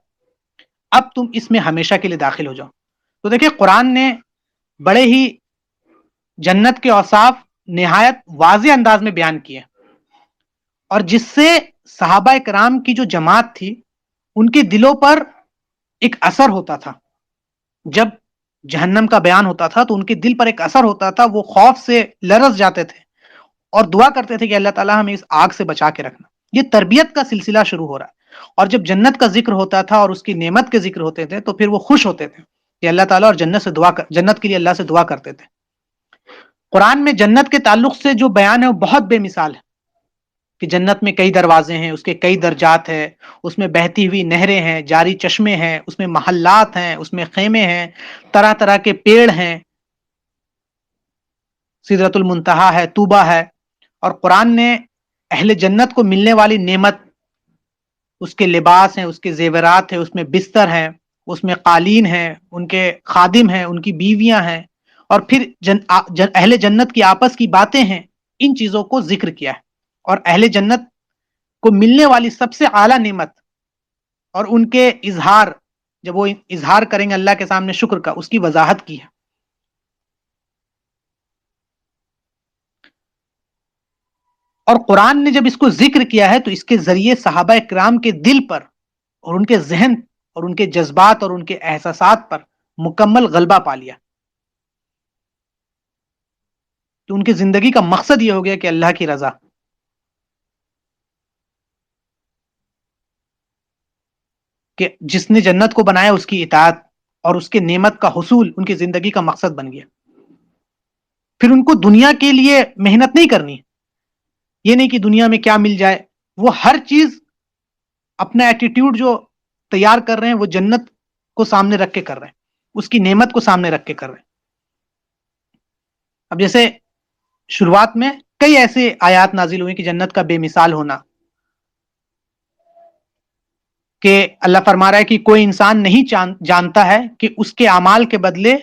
اب تم اس میں ہمیشہ کے لیے داخل ہو جاؤ۔ تو دیکھیں قرآن نے بڑے ہی جنت کے اوصاف نہایت واضح انداز میں بیان کیے، اور جس سے صحابہ کرام کی جو جماعت تھی ان کے دلوں پر ایک اثر ہوتا تھا، جب جہنم کا بیان ہوتا تھا تو ان کے دل پر ایک اثر ہوتا تھا، وہ خوف سے لرز جاتے تھے اور دعا کرتے تھے کہ اللہ تعالیٰ ہمیں اس آگ سے بچا کے رکھنا۔ یہ تربیت کا سلسلہ شروع ہو رہا ہے، اور جب جنت کا ذکر ہوتا تھا اور اس کی نعمت کے ذکر ہوتے تھے تو پھر وہ خوش ہوتے تھے کہ اللہ تعالیٰ اور جنت کے لیے اللہ سے دعا کرتے تھے۔ قرآن میں جنت کے تعلق سے جو بیان ہے وہ بہت بے مثال ہے، کہ جنت میں کئی دروازے ہیں، اس کے کئی درجات ہیں، اس میں بہتی ہوئی نہریں ہیں، جاری چشمے ہیں، اس میں محلات ہیں، اس میں خیمے ہیں، طرح طرح کے پیڑ ہیں، سدرۃ المنتہا ہے، طوبہ ہے، اور قرآن نے اہل جنت کو ملنے والی نعمت، اس کے لباس ہیں، اس کے زیورات ہیں، اس میں بستر ہیں، اس میں قالین ہیں، ان کے خادم ہیں، ان کی بیویاں ہیں، اور پھر اہل جنت کی آپس کی باتیں ہیں، ان چیزوں کو ذکر کیا ہے، اور اہل جنت کو ملنے والی سب سے اعلیٰ نعمت اور ان کے اظہار، جب وہ اظہار کریں گے اللہ کے سامنے شکر کا، اس کی وضاحت کی ہے۔ اور قرآن نے جب اس کو ذکر کیا ہے تو اس کے ذریعے صحابہ کرام کے دل پر اور ان کے ذہن اور ان کے جذبات اور ان کے احساسات پر مکمل غلبہ پا لیا، تو ان کی زندگی کا مقصد یہ ہو گیا کہ اللہ کی رضا، کہ جس نے جنت کو بنایا اس کی اطاعت اور اس کے نعمت کا حصول ان کی زندگی کا مقصد بن گیا۔ پھر ان کو دنیا کے لیے محنت نہیں کرنی، یہ نہیں کہ دنیا میں کیا مل جائے، وہ ہر چیز اپنا ایٹیٹیوڈ جو تیار کر رہے ہیں وہ جنت کو سامنے رکھ کے کر رہے ہیں، اس کی نعمت کو سامنے رکھ کے کر رہے ہیں۔ اب جیسے شروعات میں کئی ایسے آیات نازل ہوئی کہ جنت کا بے مثال ہونا، کہ اللہ فرما رہا ہے کہ کوئی انسان نہیں جانتا ہے کہ اس کے اعمال کے بدلے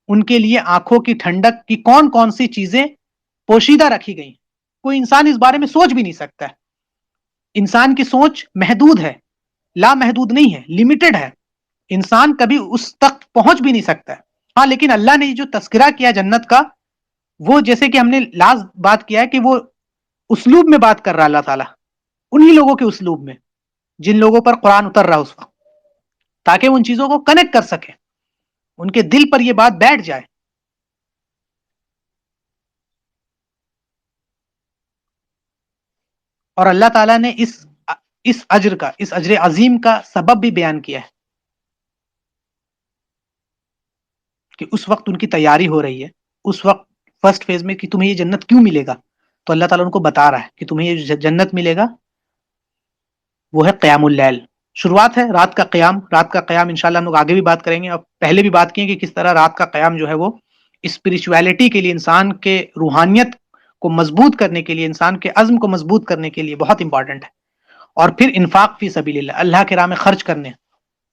ان کے لیے آنکھوں کی ٹھنڈک کی کون کون سی چیزیں پوشیدہ رکھی گئی، کوئی انسان اس بارے میں سوچ بھی نہیں سکتا ہے۔ انسان کی سوچ محدود ہے، لا محدود نہیں ہے، لمیٹڈ ہے، انسان کبھی اس تک پہنچ بھی نہیں سکتا ہے۔ ہاں لیکن اللہ نے جو تذکرہ کیا جنت کا، وہ جیسے کہ ہم نے لاز بات کیا ہے کہ وہ اسلوب میں بات کر رہا اللہ تعالیٰ، انہی لوگوں کے اسلوب میں جن لوگوں پر قرآن اتر رہا اس وقت، تاکہ وہ ان چیزوں کو کنیکٹ کر سکے، ان کے دل پر یہ بات بیٹھ جائے۔ اور اللہ تعالیٰ نے اس اجر عظیم کا سبب بھی بیان کیا ہے، کہ اس وقت ان کی تیاری ہو رہی ہے، اس وقت فرسٹ فیز میں کہ تمہیں یہ جنت کیوں ملے گا، تو اللہ تعالیٰ ان کو بتا رہا ہے کہ تمہیں یہ جنت ملے گا، وہ ہے قیام اللیل، شروعات ہے رات کا قیام۔ رات کا قیام انشاءاللہ ہم لوگ آگے بھی بات کریں گے، اور پہلے بھی بات کی ہے کہ کس طرح رات کا قیام جو ہے وہ اسپریچویلٹی کے لیے، انسان کے روحانیت کو مضبوط کرنے کے لیے، انسان کے عزم کو مضبوط کرنے کے لیے بہت امپورٹنٹ ہے۔ اور پھر انفاق فی سبیل اللہ، اللہ کے راہ میں خرچ کرنے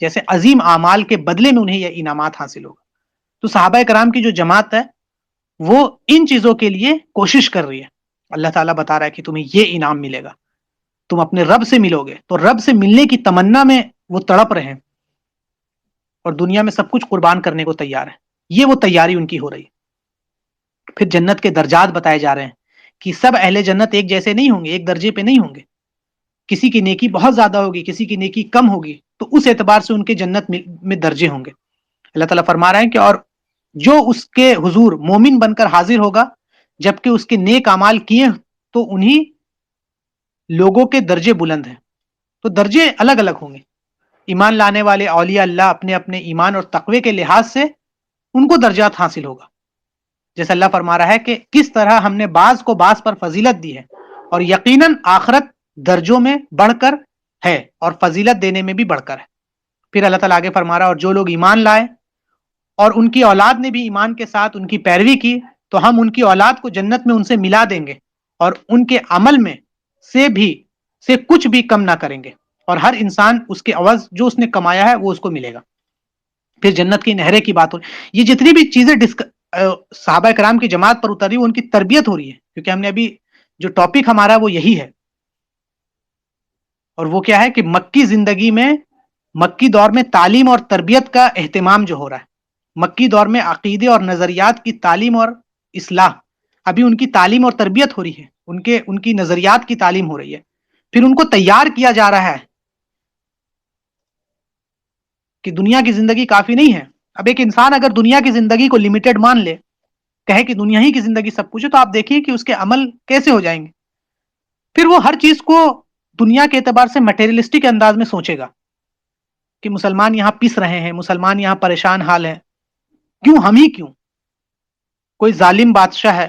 جیسے عظیم اعمال کے بدلے میں انہیں یہ انعامات حاصل ہوگا۔ تو صحابہ کرام کی جو جماعت ہے وہ ان چیزوں کے لیے کوشش کر رہی ہے، اللہ تعالیٰ بتا رہا ہے کہ تمہیں یہ انعام ملے گا، تم اپنے رب سے ملو گے، تو رب سے ملنے کی تمنا میں وہ تڑپ رہے ہیں اور دنیا میں سب کچھ قربان کرنے کو تیار ہے۔ یہ وہ تیاری ان کی ہو رہی ہے. پھر جنت کے درجات بتائے جا رہے ہیں کہ سب اہل جنت ایک جیسے نہیں ہوں گے، ایک درجے پہ نہیں ہوں گے. کسی کی نیکی بہت زیادہ ہوگی، کسی کی نیکی کم ہوگی، تو اس اعتبار سے ان کے جنت میں درجے ہوں گے. اللہ تعالیٰ فرما رہے ہیں کہ اور جو اس کے حضور مومن بن کر حاضر ہوگا جبکہ اس کے نیک اعمال کیے تو انہی لوگوں کے درجے بلند ہیں. تو درجے الگ الگ ہوں گے. ایمان لانے والے اولیاء اللہ اپنے اپنے ایمان اور تقوی کے لحاظ سے ان کو درجات حاصل ہوگا. جیسے اللہ فرما رہا ہے کہ کس طرح ہم نے بعض کو بعض پر فضیلت دی ہے اور یقیناً آخرت درجوں میں بڑھ کر ہے اور فضیلت دینے میں بھی بڑھ کر ہے. پھر اللہ تعالیٰ آگے فرما رہا ہے اور جو لوگ ایمان لائے اور ان کی اولاد نے بھی ایمان کے ساتھ ان کی پیروی کی تو ہم ان کی اولاد کو جنت میں ان سے ملا دیں گے اور ان کے عمل میں سے کچھ بھی کم نہ کریں گے اور ہر انسان اس کے عوض جو اس نے کمایا ہے وہ اس کو ملے گا. پھر جنت کی نہریں کی بات ہو رہی. یہ جتنی بھی چیزیں صحابہ کرام کی جماعت پر اتری وہ ان کی تربیت ہو رہی ہے، کیونکہ ہم نے ابھی جو ٹاپک ہمارا وہ یہی ہے. اور وہ کیا ہے کہ مکی زندگی میں مکی دور میں تعلیم اور تربیت کا اہتمام جو ہو رہا ہے. مکی دور میں عقیدے اور نظریات کی تعلیم اور اصلاح، ابھی ان کی تعلیم اور تربیت ہو رہی ہے، ان کی نظریات کی تعلیم ہو رہی ہے. پھر ان کو تیار کیا جا رہا ہے کہ دنیا کی زندگی کافی نہیں ہے. اب ایک انسان اگر دنیا کی زندگی کو لمیٹڈ مان لے، کہے کہ دنیا ہی کی زندگی سب کچھ ہے، تو آپ دیکھیے کہ اس کے عمل کیسے ہو جائیں گے. پھر وہ ہر چیز کو دنیا کے اعتبار سے مٹیریلسٹک انداز میں سوچے گا کہ مسلمان یہاں پس رہے ہیں، مسلمان یہاں پریشان حال ہیں، کیوں ہم ہی کیوں؟ کوئی ظالم بادشاہ ہے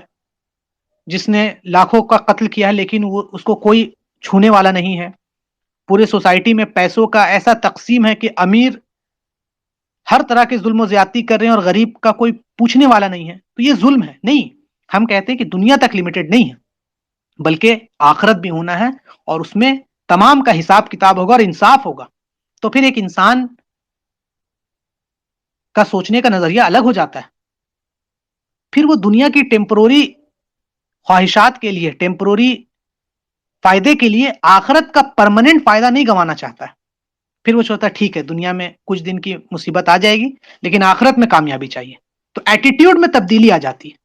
جس نے لاکھوں کا قتل کیا ہے لیکن اس کو کوئی چھونے والا نہیں ہے. پورے سوسائٹی میں پیسوں کا ایسا تقسیم ہے کہ امیر ہر طرح کے ظلم و زیادتی کر رہے ہیں اور غریب کا کوئی پوچھنے والا نہیں ہے. تو یہ ظلم ہے. نہیں، ہم کہتے ہیں کہ دنیا تک لمیٹڈ نہیں ہے بلکہ آخرت بھی ہونا ہے اور اس میں تمام کا حساب کتاب ہوگا اور انصاف ہوگا. تو پھر ایک انسان کا سوچنے کا نظریہ الگ ہو جاتا ہے. پھر وہ دنیا کی ٹیمپروری خواہشات کے لیے، ٹیمپروری فائدے کے لیے آخرت کا پرماننٹ فائدہ نہیں گنوانا چاہتا ہے. پھر وہ سوچتا ہے ٹھیک ہے دنیا میں کچھ دن کی مصیبت آ جائے گی لیکن آخرت میں کامیابی چاہیے. تو ایٹیٹیوڈ میں تبدیلی آ جاتی ہے.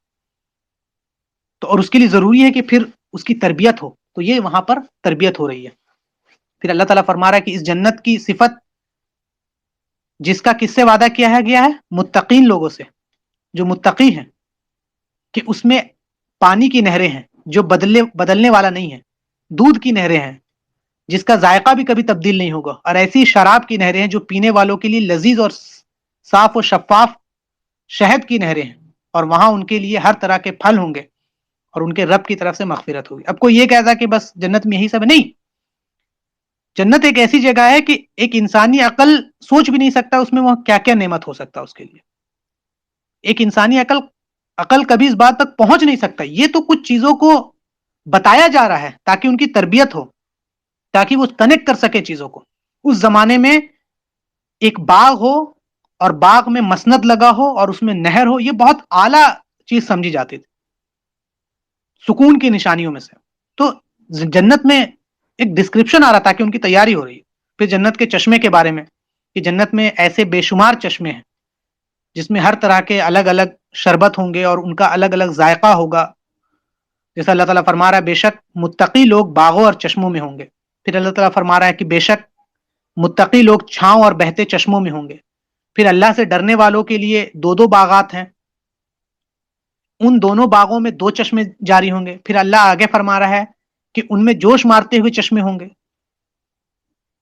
تو اور اس کے لیے ضروری ہے کہ پھر اس کی تربیت ہو. تو یہ وہاں پر تربیت ہو رہی ہے. پھر اللہ تعالیٰ فرما رہا ہے کہ اس جنت کی صفت جس کا کس سے وعدہ کیا گیا ہے؟ متقین لوگوں سے، جو متقی ہیں، کہ اس میں پانی کی نہریں ہیں جو بدلنے والا نہیں ہے، دودھ کی نہریں ہیں جس کا ذائقہ بھی کبھی تبدیل نہیں ہوگا، اور ایسی شراب کی نہریں ہیں جو پینے والوں کے لیے لذیذ اور صاف و شفاف شہد کی نہریں ہیں، اور وہاں ان کے لیے ہر طرح کے پھل ہوں گے اور ان کے رب کی طرف سے مغفرت ہوگی. اب کوئی یہ کہتا کہ بس جنت میں یہی سب نہیں. جنت ایک ایسی جگہ ہے کہ ایک انسانی عقل سوچ بھی نہیں سکتا اس میں وہ کیا کیا نعمت ہو سکتا اس کے لیے. ایک انسانی عقل کبھی اس بات تک پہنچ نہیں سکتا. یہ تو کچھ چیزوں کو بتایا جا رہا ہے تاکہ ان کی تربیت ہو، تاکہ وہ کنیکٹ کر سکے چیزوں کو. اس زمانے میں ایک باغ ہو اور باغ میں مسند لگا ہو اور اس میں نہر ہو، یہ بہت اعلیٰ چیز سمجھی جاتی تھی، سکون کی نشانیوں میں سے. تو جنت میں ایک ڈسکرپشن آ رہا تھا کہ ان کی تیاری ہو رہی ہے. پھر جنت کے چشمے کے بارے میں کہ جنت میں ایسے بے شمار چشمے ہیں جس میں ہر طرح کے الگ الگ شربت ہوں گے اور ان کا الگ الگ ذائقہ ہوگا. جیسا اللہ تعالیٰ فرما رہا ہے بے شک متقی لوگ باغوں اور چشموں میں ہوں گے. پھر اللہ تعالیٰ فرما رہا ہے کہ بے شک متقی لوگ چھاؤں اور بہتے چشموں میں ہوں گے. پھر اللہ سے ڈرنے والوں کے لیے دو باغات ہیں، ان دونوں باغوں میں 2 چشمے جاری ہوں گے. پھر اللہ آگے فرما رہا ہے کہ ان میں جوش مارتے ہوئے چشمے ہوں گے.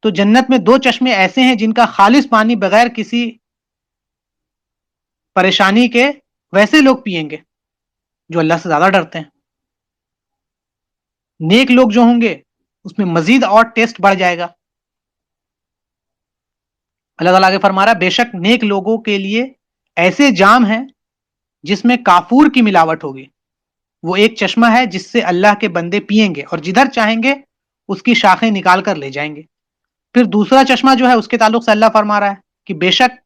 تو جنت میں 2 چشمے ایسے ہیں جن کا خالص پانی بغیر کسی پریشانی کے ویسے لوگ پیئیں گے جو اللہ سے زیادہ ڈرتے ہیں. نیک لوگ جو ہوں گے اس میں مزید اور ٹیسٹ بڑھ جائے گا. اللہ تعالیٰ آگے فرما رہا ہے بے شک نیک لوگوں کے لیے ایسے جام ہیں جس میں کافور کی ملاوٹ ہوگی. وہ ایک چشمہ ہے جس سے اللہ کے بندے پیئیں گے اور جدھر چاہیں گے اس کی شاخیں نکال کر لے جائیں گے. پھر دوسرا چشمہ جو ہے اس کے تعلق سے اللہ فرما رہا ہے کہ بے شک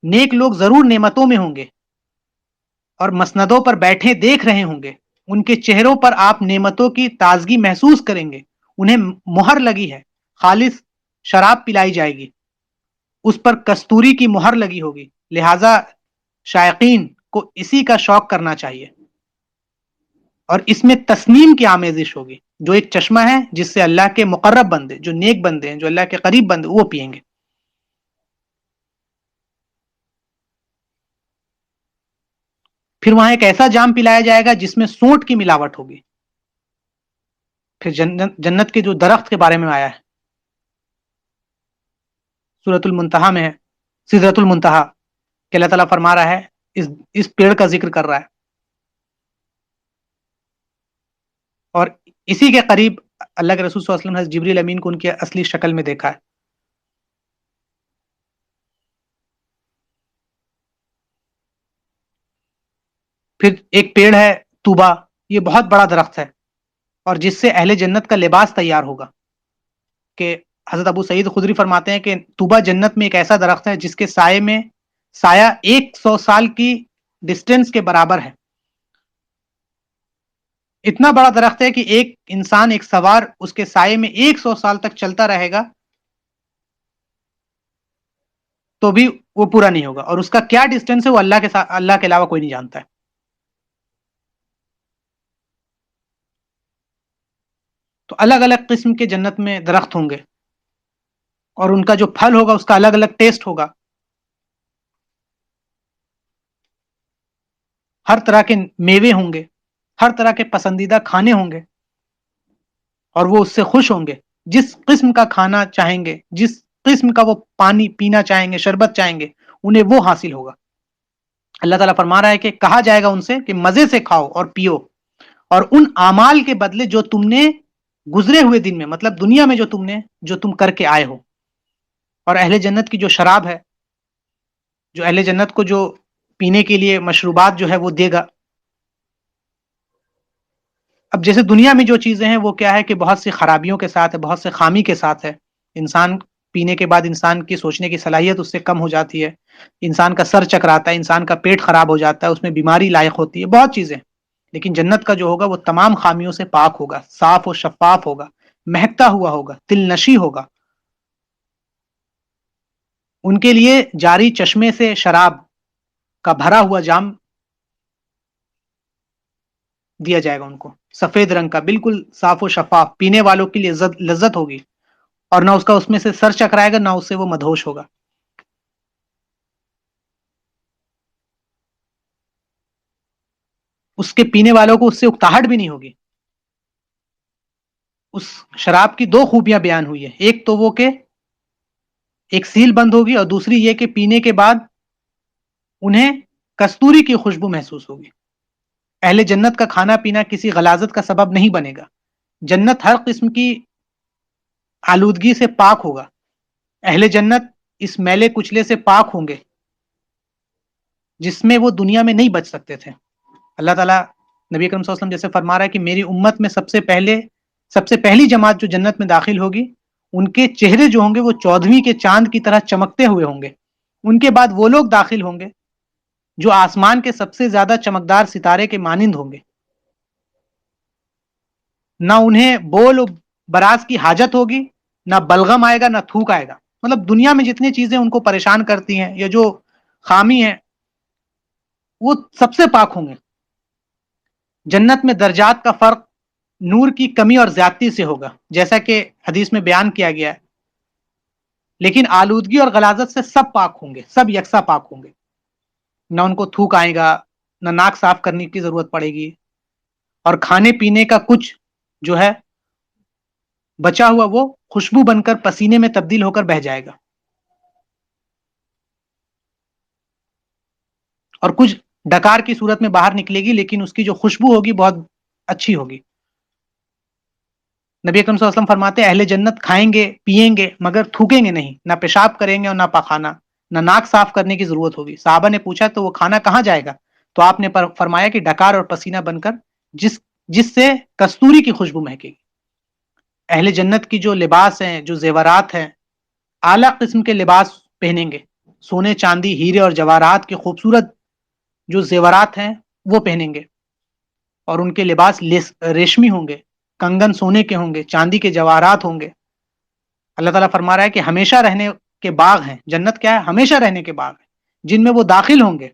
نیک لوگ ضرور نعمتوں میں ہوں گے اور مسندوں پر بیٹھے دیکھ رہے ہوں گے. ان کے چہروں پر آپ نعمتوں کی تازگی محسوس کریں گے. انہیں مہر لگی ہے، خالص شراب پلائی جائے گی، اس پر کستوری کی مہر لگی ہوگی، لہذا شائقین کو اسی کا شوق کرنا چاہیے، اور اس میں تسنیم کی آمیزش ہوگی، جو ایک چشمہ ہے جس سے اللہ کے مقرب بندے، جو نیک بندے ہیں، جو اللہ کے قریب بندے، وہ پئیں گے۔ پھر وہاں ایک ایسا جام پلایا جائے گا جس میں سونٹ کی ملاوٹ ہوگی۔ پھر جنت کے جو درخت کے بارے میں آیا ہے سورۃ المنتہا میں ہے، سدرۃ المنتہا، کہ اللہ تعالیٰ فرما رہا ہے، اس پیڑ کا ذکر کر رہا ہے، اور اسی کے قریب اللہ کے رسول صلی اللہ علیہ وسلم نے جبریل امین کو ان کی اصلی شکل میں دیکھا ہے۔ پھر ایک پیڑ ہے طوبا، یہ بہت بڑا درخت ہے، اور جس سے اہل جنت کا لباس تیار ہوگا، کہ حضرت ابو سعید خدری فرماتے ہیں کہ طوبا جنت میں ایک ایسا درخت ہے جس کے سائے میں سایہ 100 سال کی ڈسٹینس کے برابر ہے۔ اتنا بڑا درخت ہے کہ ایک انسان، ایک سوار اس کے سائے میں 100 سال تک چلتا رہے گا تو بھی وہ پورا نہیں ہوگا، اور اس کا کیا ڈسٹینس ہے وہ اللہ کے علاوہ کوئی نہیں جانتا ہے۔ تو الگ الگ قسم کے جنت میں درخت ہوں گے، اور ان کا جو پھل ہوگا اس کا الگ الگ ٹیسٹ ہوگا، ہر طرح کے میوے ہوں گے، ہر طرح کے پسندیدہ کھانے ہوں گے، اور وہ اس سے خوش ہوں گے۔ جس قسم کا کھانا چاہیں گے، جس قسم کا وہ پانی پینا چاہیں گے، شربت چاہیں گے، انہیں وہ حاصل ہوگا۔ اللہ تعالیٰ فرما رہا ہے کہ کہا جائے گا ان سے کہ مزے سے کھاؤ اور پیو، اور ان اعمال کے بدلے جو تم نے گزرے ہوئے دن میں، مطلب دنیا میں جو تم کر کے آئے ہو۔ اور اہل جنت کی جو شراب ہے، جو اہل جنت کو جو پینے کے لیے مشروبات جو ہے وہ دے گا۔ اب جیسے دنیا میں جو چیزیں ہیں وہ کیا ہے کہ بہت سی خرابیوں کے ساتھ ہے، بہت سے خامی کے ساتھ ہے، انسان پینے کے بعد انسان کی سوچنے کی صلاحیت اس سے کم ہو جاتی ہے، انسان کا سر چکراتا ہے، انسان کا پیٹ خراب ہو جاتا ہے، اس میں بیماری لاحق ہوتی ہے، بہت چیزیں۔ لیکن جنت کا جو ہوگا وہ تمام خامیوں سے پاک ہوگا، صاف و شفاف ہوگا، مہکتا ہوا ہوگا، دل نشی ہوگا۔ ان کے لیے جاری چشمے سے شراب کا بھرا ہوا جام دیا جائے گا ان کو، سفید رنگ کا، بالکل صاف و شفاف، پینے والوں کے لیے لذت ہوگی، اور نہ اس کا اس میں سے سر چکرائے گا، نہ اس سے وہ مدہوش ہوگا۔ اس کے پینے والوں کو اس سے اکتاہٹ بھی نہیں ہوگی۔ اس شراب کی دو خوبیاں بیان ہوئی ہیں، ایک تو وہ کہ ایک سیل بند ہوگی، اور دوسری یہ کہ پینے کے بعد انہیں کستوری کی خوشبو محسوس ہوگی۔ اہل جنت کا کھانا پینا کسی غلاظت کا سبب نہیں بنے گا، جنت ہر قسم کی آلودگی سے پاک ہوگا، اہل جنت اس میلے کچلے سے پاک ہوں گے جس میں وہ دنیا میں نہیں بچ سکتے تھے۔ اللہ تعالیٰ نبی اکرم صلی اللہ علیہ وسلم جیسے فرما رہا ہے کہ میری امت میں سب سے پہلی جماعت جو جنت میں داخل ہوگی، ان کے چہرے جو ہوں گے وہ 14ویں کے چاند کی طرح چمکتے ہوئے ہوں گے۔ ان کے بعد وہ لوگ داخل ہوں گے جو آسمان کے سب سے زیادہ چمکدار ستارے کے مانند ہوں گے، نہ انہیں بول و براز کی حاجت ہوگی، نہ بلغم آئے گا، نہ تھوک آئے گا۔ مطلب دنیا میں جتنی چیزیں ان کو پریشان کرتی ہیں یا جو خامی ہے وہ سب سے پاک ہوں گے۔ جنت میں درجات کا فرق نور کی کمی اور زیادتی سے ہوگا، جیسا کہ حدیث میں بیان کیا گیا ہے، لیکن آلودگی اور غلاظت سے سب پاک ہوں گے، سب یکساں پاک ہوں گے، نہ ان کو تھوک آئے گا، نہ ناک صاف کرنے کی ضرورت پڑے گی، اور کھانے پینے کا کچھ جو ہے بچا ہوا وہ خوشبو بن کر پسینے میں تبدیل ہو کر بہہ جائے گا، اور کچھ ڈکار کی صورت میں باہر نکلے گی، لیکن اس کی جو خوشبو ہوگی بہت اچھی ہوگی۔ نبی اکرم صلی اللہ علیہ وسلم فرماتے ہیں اہل جنت کھائیں گے پیئیں گے مگر تھوکیں گے نہیں، نہ پیشاب کریں گے اور نہ پاخانہ، نہ ناک صاف کرنے کی ضرورت ہوگی۔ صحابہ نے پوچھا تو وہ کھانا کہاں جائے گا؟ تو آپ نے فرمایا کہ ڈکار اور پسینہ بن کر جس سے کستوری کی خوشبو مہکے گی۔ اہل جنت کی جو لباس ہیں، جو زیورات ہیں، اعلیٰ قسم کے لباس پہنیں گے، سونے چاندی ہیرے اور جواہرات کے خوبصورت جو زیورات ہیں وہ پہنیں گے، اور ان کے لباس ریشمی ہوں گے، کنگن سونے کے ہوں گے، چاندی کے جواہرات ہوں گے۔ اللہ تعالیٰ فرما رہا ہے کہ ہمیشہ رہنے کے باغ ہیں، جنت کیا ہے؟ ہمیشہ رہنے کے باغ ہیں، جن میں وہ داخل ہوں گے،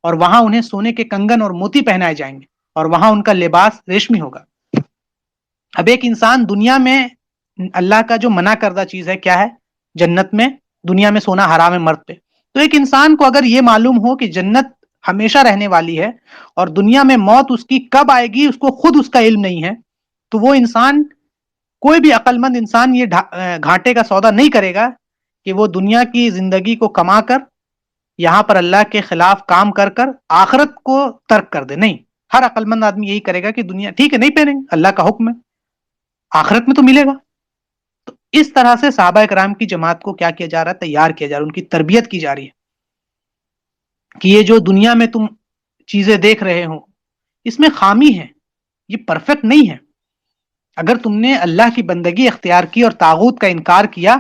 اور وہاں انہیں سونے کے کنگن اور موتی پہنائے جائیں گے، اور وہاں ان کا لباس ریشمی ہوگا۔ اب ایک انسان دنیا میں اللہ کا جو منع کردہ چیز ہے کیا ہے؟ جنت میں دنیا میں سونا حرام ہے مرد پہ۔ تو ایک انسان کو اگر یہ معلوم ہو کہ جنت ہمیشہ رہنے والی ہے اور دنیا میں موت اس کی کب آئے گی اس کو خود اس کا علم نہیں ہے، تو وہ انسان، کوئی بھی عقل مند انسان یہ گھاٹے کا سودا نہیں کرے گا کہ وہ دنیا کی زندگی کو کما کر یہاں پر اللہ کے خلاف کام کر کر آخرت کو ترک کر دے۔ نہیں، ہر عقل مند آدمی یہی کرے گا کہ دنیا ٹھیک ہے نہیں پہنیں گے، اللہ کا حکم ہے، آخرت میں تو ملے گا۔ تو اس طرح سے صحابہ کرام کی جماعت کو کیا کیا جا رہا ہے؟ تیار کیا جا رہا ہے، ان کی تربیت کی جا رہی ہے کہ یہ جو دنیا میں تم چیزیں دیکھ رہے ہو اس میں خامی ہے، یہ پرفیکٹ نہیں ہے۔ اگر تم نے اللہ کی بندگی اختیار کی اور طاغوت کا انکار کیا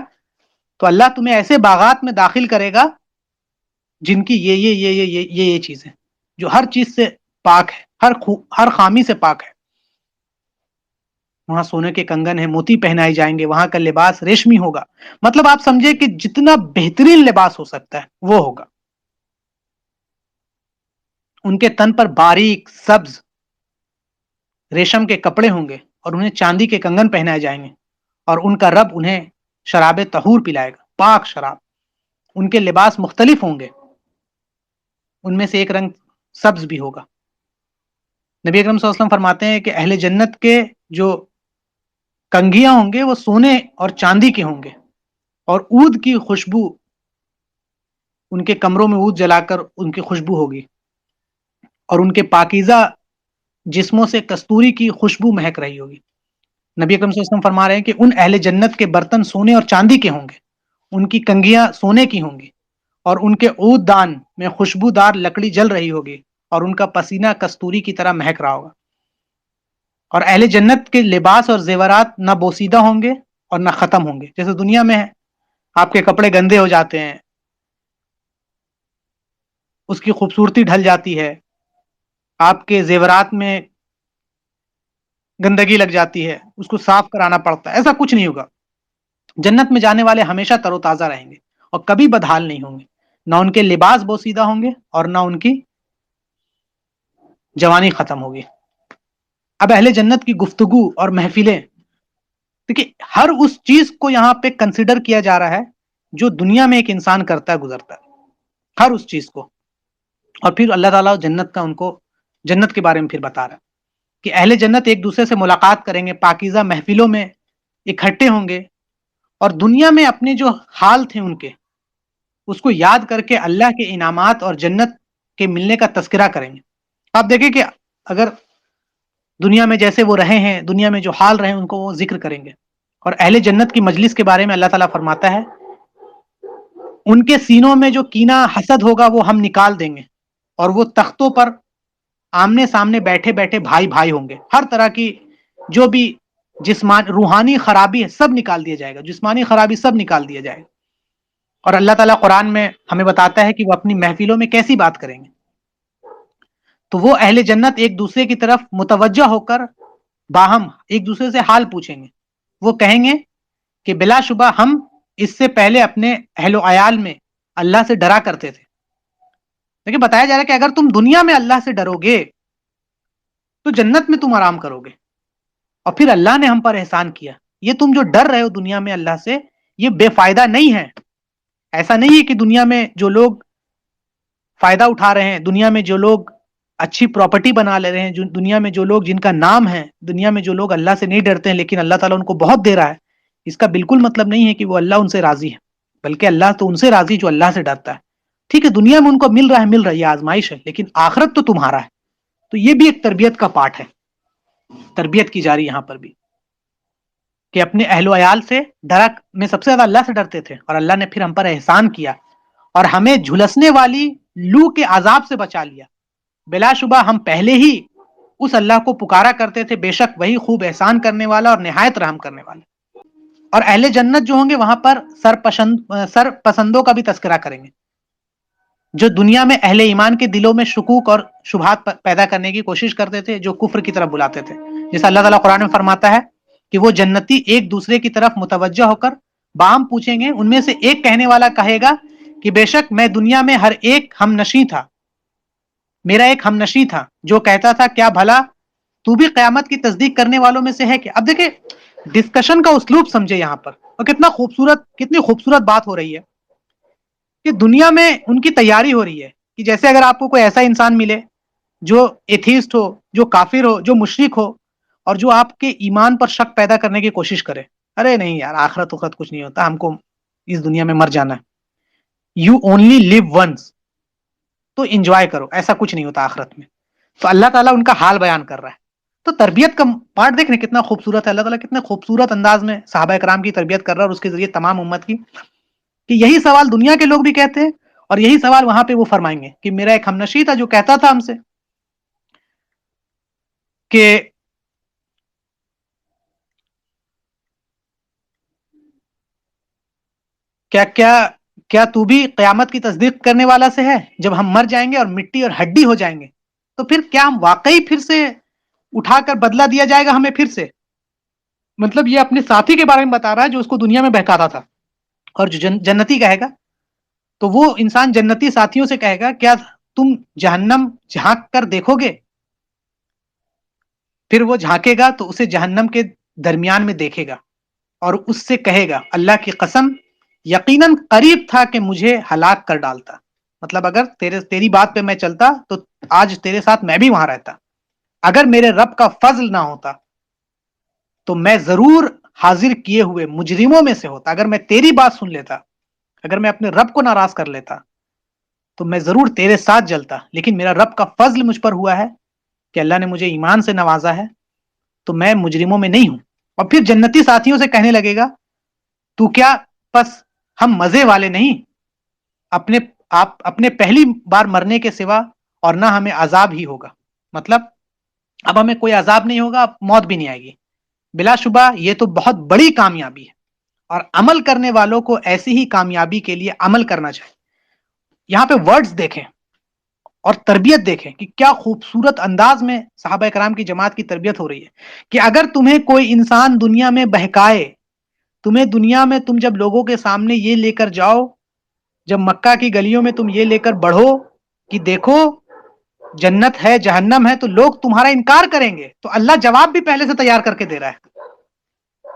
تو اللہ تمہیں ایسے باغات میں داخل کرے گا جن کی یہ چیزیں جو ہر چیز سے پاک ہے، ہر خامی سے پاک ہے۔ وہاں سونے کے کنگن ہیں، موتی پہنائے جائیں گے، وہاں کا لباس ریشمی ہوگا۔ مطلب آپ سمجھے کہ جتنا بہترین لباس ہو سکتا ہے وہ ہوگا۔ ان کے تن پر باریک سبز ریشم کے کپڑے ہوں گے اور انہیں چاندی کے کنگن پہنائے جائیں گے، اور ان کا رب انہیں شراب طہور پلائے گا، پاک شراب۔ ان کے لباس مختلف ہوں گے، ان میں سے ایک رنگ سبز بھی ہوگا۔ نبی اکرم صلی اللہ علیہ وسلم فرماتے ہیں کہ اہل جنت کے جو کنگھیاں ہوں گے وہ سونے اور چاندی کے ہوں گے، اور عود کی خوشبو، ان کے کمروں میں عود جلا کر ان کی خوشبو ہوگی، اور ان کے پاکیزہ جسموں سے کستوری کی خوشبو مہک رہی ہوگی۔ نبی اکرم صلی اللہ علیہ وسلم فرما رہے ہیں کہ ان اہل جنت کے برتن سونے اور چاندی کے ہوں گے، ان کی کنگھیاں سونے کی ہوں گی، اور ان کے عود دان میں خوشبودار لکڑی جل رہی ہوگی، اور ان کا پسینہ کستوری کی طرح مہک رہا ہوگا۔ اور اہل جنت کے لباس اور زیورات نہ بوسیدہ ہوں گے اور نہ ختم ہوں گے۔ جیسے دنیا میں ہے آپ کے کپڑے گندے ہو جاتے ہیں، اس کی خوبصورتی ڈھل جاتی ہے، آپ کے زیورات میں گندگی لگ جاتی ہے، اس کو صاف کرانا پڑتا ہے، ایسا کچھ نہیں ہوگا۔ جنت میں جانے والے ہمیشہ تر و تازہ رہیں گے اور کبھی بدحال نہیں ہوں گے، نہ ان کے لباس بوسیدہ ہوں گے اور نہ ان کی جوانی ختم ہوگی۔ اب اہل جنت کی گفتگو اور محفلیں، دیکھیے ہر اس چیز کو یہاں پہ کنسیڈر کیا جا رہا ہے جو دنیا میں ایک انسان کرتا ہے، گزرتا ہے، ہر اس چیز کو۔ اور پھر اللہ تعالیٰ جنت کا ان کو جنت کے بارے میں پھر بتا رہا ہے کہ اہل جنت ایک دوسرے سے ملاقات کریں گے، پاکیزہ محفلوں میں اکٹھے ہوں گے، اور دنیا میں اپنے جو حال تھے ان کے اس کو یاد کر کے اللہ کے انعامات اور جنت کے ملنے کا تذکرہ کریں گے۔ آپ دیکھیں کہ اگر دنیا میں جیسے وہ رہے ہیں، دنیا میں جو حال رہے ہیں ان کو وہ ذکر کریں گے۔ اور اہل جنت کی مجلس کے بارے میں اللہ تعالیٰ فرماتا ہے ان کے سینوں میں جو کینہ حسد ہوگا وہ ہم نکال دیں گے، اور وہ تختوں پر آمنے سامنے بیٹھے بیٹھے بھائی بھائی ہوں گے۔ ہر طرح کی جو بھی روحانی خرابی ہے سب نکال دیا جائے گا، جسمانی خرابی سب نکال دیا جائے گا۔ اور اللہ تعالیٰ قرآن میں ہمیں بتاتا ہے کہ وہ اپنی محفلوں میں کیسی بات کریں گے۔ تو وہ اہل جنت ایک دوسرے کی طرف متوجہ ہو کر باہم ایک دوسرے سے حال پوچھیں گے۔ وہ کہیں گے کہ بلا شبہ ہم اس سے پہلے اپنے اہل و عیال میں اللہ سے ڈرا کرتے تھے۔ لیکن بتایا جا رہا ہے کہ اگر تم دنیا میں اللہ سے ڈرو گے تو جنت میں تم آرام کرو گے، اور پھر اللہ نے ہم پر احسان کیا۔ یہ تم جو ڈر رہے ہو دنیا میں اللہ سے، یہ بے فائدہ نہیں ہے۔ ایسا نہیں ہے کہ دنیا میں جو لوگ فائدہ اٹھا رہے ہیں، دنیا میں جو لوگ اچھی پراپرٹی بنا لے رہے ہیں، دنیا میں جو لوگ جن کا نام ہے، دنیا میں جو لوگ اللہ سے نہیں ڈرتے ہیں لیکن اللہ تعالیٰ ان کو بہت دے رہا ہے، اس کا بالکل مطلب نہیں ہے کہ وہ اللہ ان سے راضی ہے، بلکہ اللہ تو ان سے راضی جو اللہ سے ڈرتا ہے۔ ٹھیک ہے دنیا میں ان کو مل رہا ہے، یہ آزمائش ہے، لیکن آخرت تو تمہارا ہے۔ تو یہ بھی ایک تربیت کا پارٹ ہے، تربیت کی جا رہی یہاں پر بھی کہ اپنے اہل و عیال سے ڈرا میں سب سے زیادہ اللہ سے ڈرتے تھے، اور اللہ نے پھر ہم پر احسان کیا اور ہمیں جھلسنے والی لو کے عذاب سے بچا لیا۔ بلا شبہ ہم پہلے ہی اس اللہ کو پکارا کرتے تھے، بے شک وہی خوب احسان کرنے والا اور نہایت رحم کرنے والا۔ اور اہل جنت جو ہوں گے وہاں پر سر پسندوں کا بھی تذکرہ کریں گے، جو دنیا میں اہل ایمان کے دلوں میں شکوک اور شبہات پیدا کرنے کی کوشش کرتے تھے، جو کفر کی طرف بلاتے تھے۔ جیسا اللہ تعالیٰ قرآن میں فرماتا ہے کہ وہ جنتی ایک دوسرے کی طرف متوجہ ہو کر بام پوچھیں گے، ان میں سے ایک کہنے والا کہے گا کہ بے شک میں دنیا میں ہر ایک ہم نشیں تھا، میرا ایک ہمنشی تھا جو کہتا تھا کیا بھلا تو بھی قیامت کی تصدیق کرنے والوں میں سے ہے کہ. اب دیکھیں ڈسکشن کا اسلوب سمجھے یہاں پر, اور کتنی خوبصورت بات ہو رہی ہے کہ دنیا میں ان کی تیاری ہو رہی ہے کہ جیسے اگر آپ کو کوئی ایسا انسان ملے جو ایتھیسٹ ہو, جو کافر ہو, جو مشرک ہو, اور جو آپ کے ایمان پر شک پیدا کرنے کی کوشش کرے, ارے نہیں یار آخرت وخرت کچھ نہیں ہوتا, ہم کو اس دنیا میں مر جانا ہے, یو اونلی لیو ونس, تو انجوائے کرو, ایسا کچھ نہیں ہوتا آخرت میں. تو اللہ تعالیٰ ان کا حال بیان کر رہا ہے. تو تربیت کا پارٹ دیکھ رہے کتنا خوبصورت ہے, اللہ تعالیٰ کتنے خوبصورت انداز میں صحابہ کرام کی تربیت کر رہا ہے, اور اس کے ذریعے تمام امت کی, کہ یہی سوال دنیا کے لوگ بھی کہتے ہیں, اور یہی سوال وہاں پہ وہ فرمائیں گے کہ میرا ایک ہمنشی تھا جو کہتا تھا ہم سے کہ کیا کیا کیا تو بھی قیامت کی تصدیق کرنے والا سے ہے, جب ہم مر جائیں گے اور مٹی اور ہڈی ہو جائیں گے تو پھر کیا ہم واقعی پھر سے اٹھا کر بدلہ دیا جائے گا ہمیں پھر سے. مطلب یہ اپنے ساتھی کے بارے میں بتا رہا ہے جو اس کو دنیا میں بہکاتا تھا, اور جو جنتی کہے گا تو وہ انسان جنتی ساتھیوں سے کہے گا کیا تم جہنم جھانک کر دیکھو گے, پھر وہ جھانکے گا تو اسے جہنم کے درمیان میں دیکھے گا, اور اس سے کہے گا اللہ کی قسم یقیناً قریب تھا کہ مجھے ہلاک کر ڈالتا. مطلب اگر تیری بات پہ میں چلتا تو آج تیرے ساتھ میں بھی وہاں رہتا, اگر میرے رب کا فضل نہ ہوتا تو میں ضرور حاضر کیے ہوئے مجرموں میں سے ہوتا. اگر میں تیری بات سن لیتا, اگر میں اپنے رب کو ناراض کر لیتا تو میں ضرور تیرے ساتھ جلتا, لیکن میرا رب کا فضل مجھ پر ہوا ہے کہ اللہ نے مجھے ایمان سے نوازا ہے, تو میں مجرموں میں نہیں ہوں. اور پھر جنتی ساتھیوں سے کہنے لگے گا تو کیا بس ہم مزے والے نہیں, اپنے پہلی بار مرنے کے سوا اور نہ ہمیں عذاب ہی ہوگا, مطلب اب ہمیں کوئی عذاب نہیں ہوگا, اب موت بھی نہیں آئے گی. بلا شبہ یہ تو بہت بڑی کامیابی ہے, اور عمل کرنے والوں کو ایسی ہی کامیابی کے لیے عمل کرنا چاہیے. یہاں پہ ورڈز دیکھیں اور تربیت دیکھیں کہ کیا خوبصورت انداز میں صحابہ کرام کی جماعت کی تربیت ہو رہی ہے, کہ اگر تمہیں کوئی انسان دنیا میں بہکائے, تمہیں دنیا میں تم جب لوگوں کے سامنے یہ لے کر جاؤ, جب مکہ کی گلیوں میں تم یہ لے کر بڑھو کہ دیکھو جنت ہے جہنم ہے, تو لوگ تمہارا انکار کریں گے, تو اللہ جواب بھی پہلے سے تیار کر کے دے رہا ہے.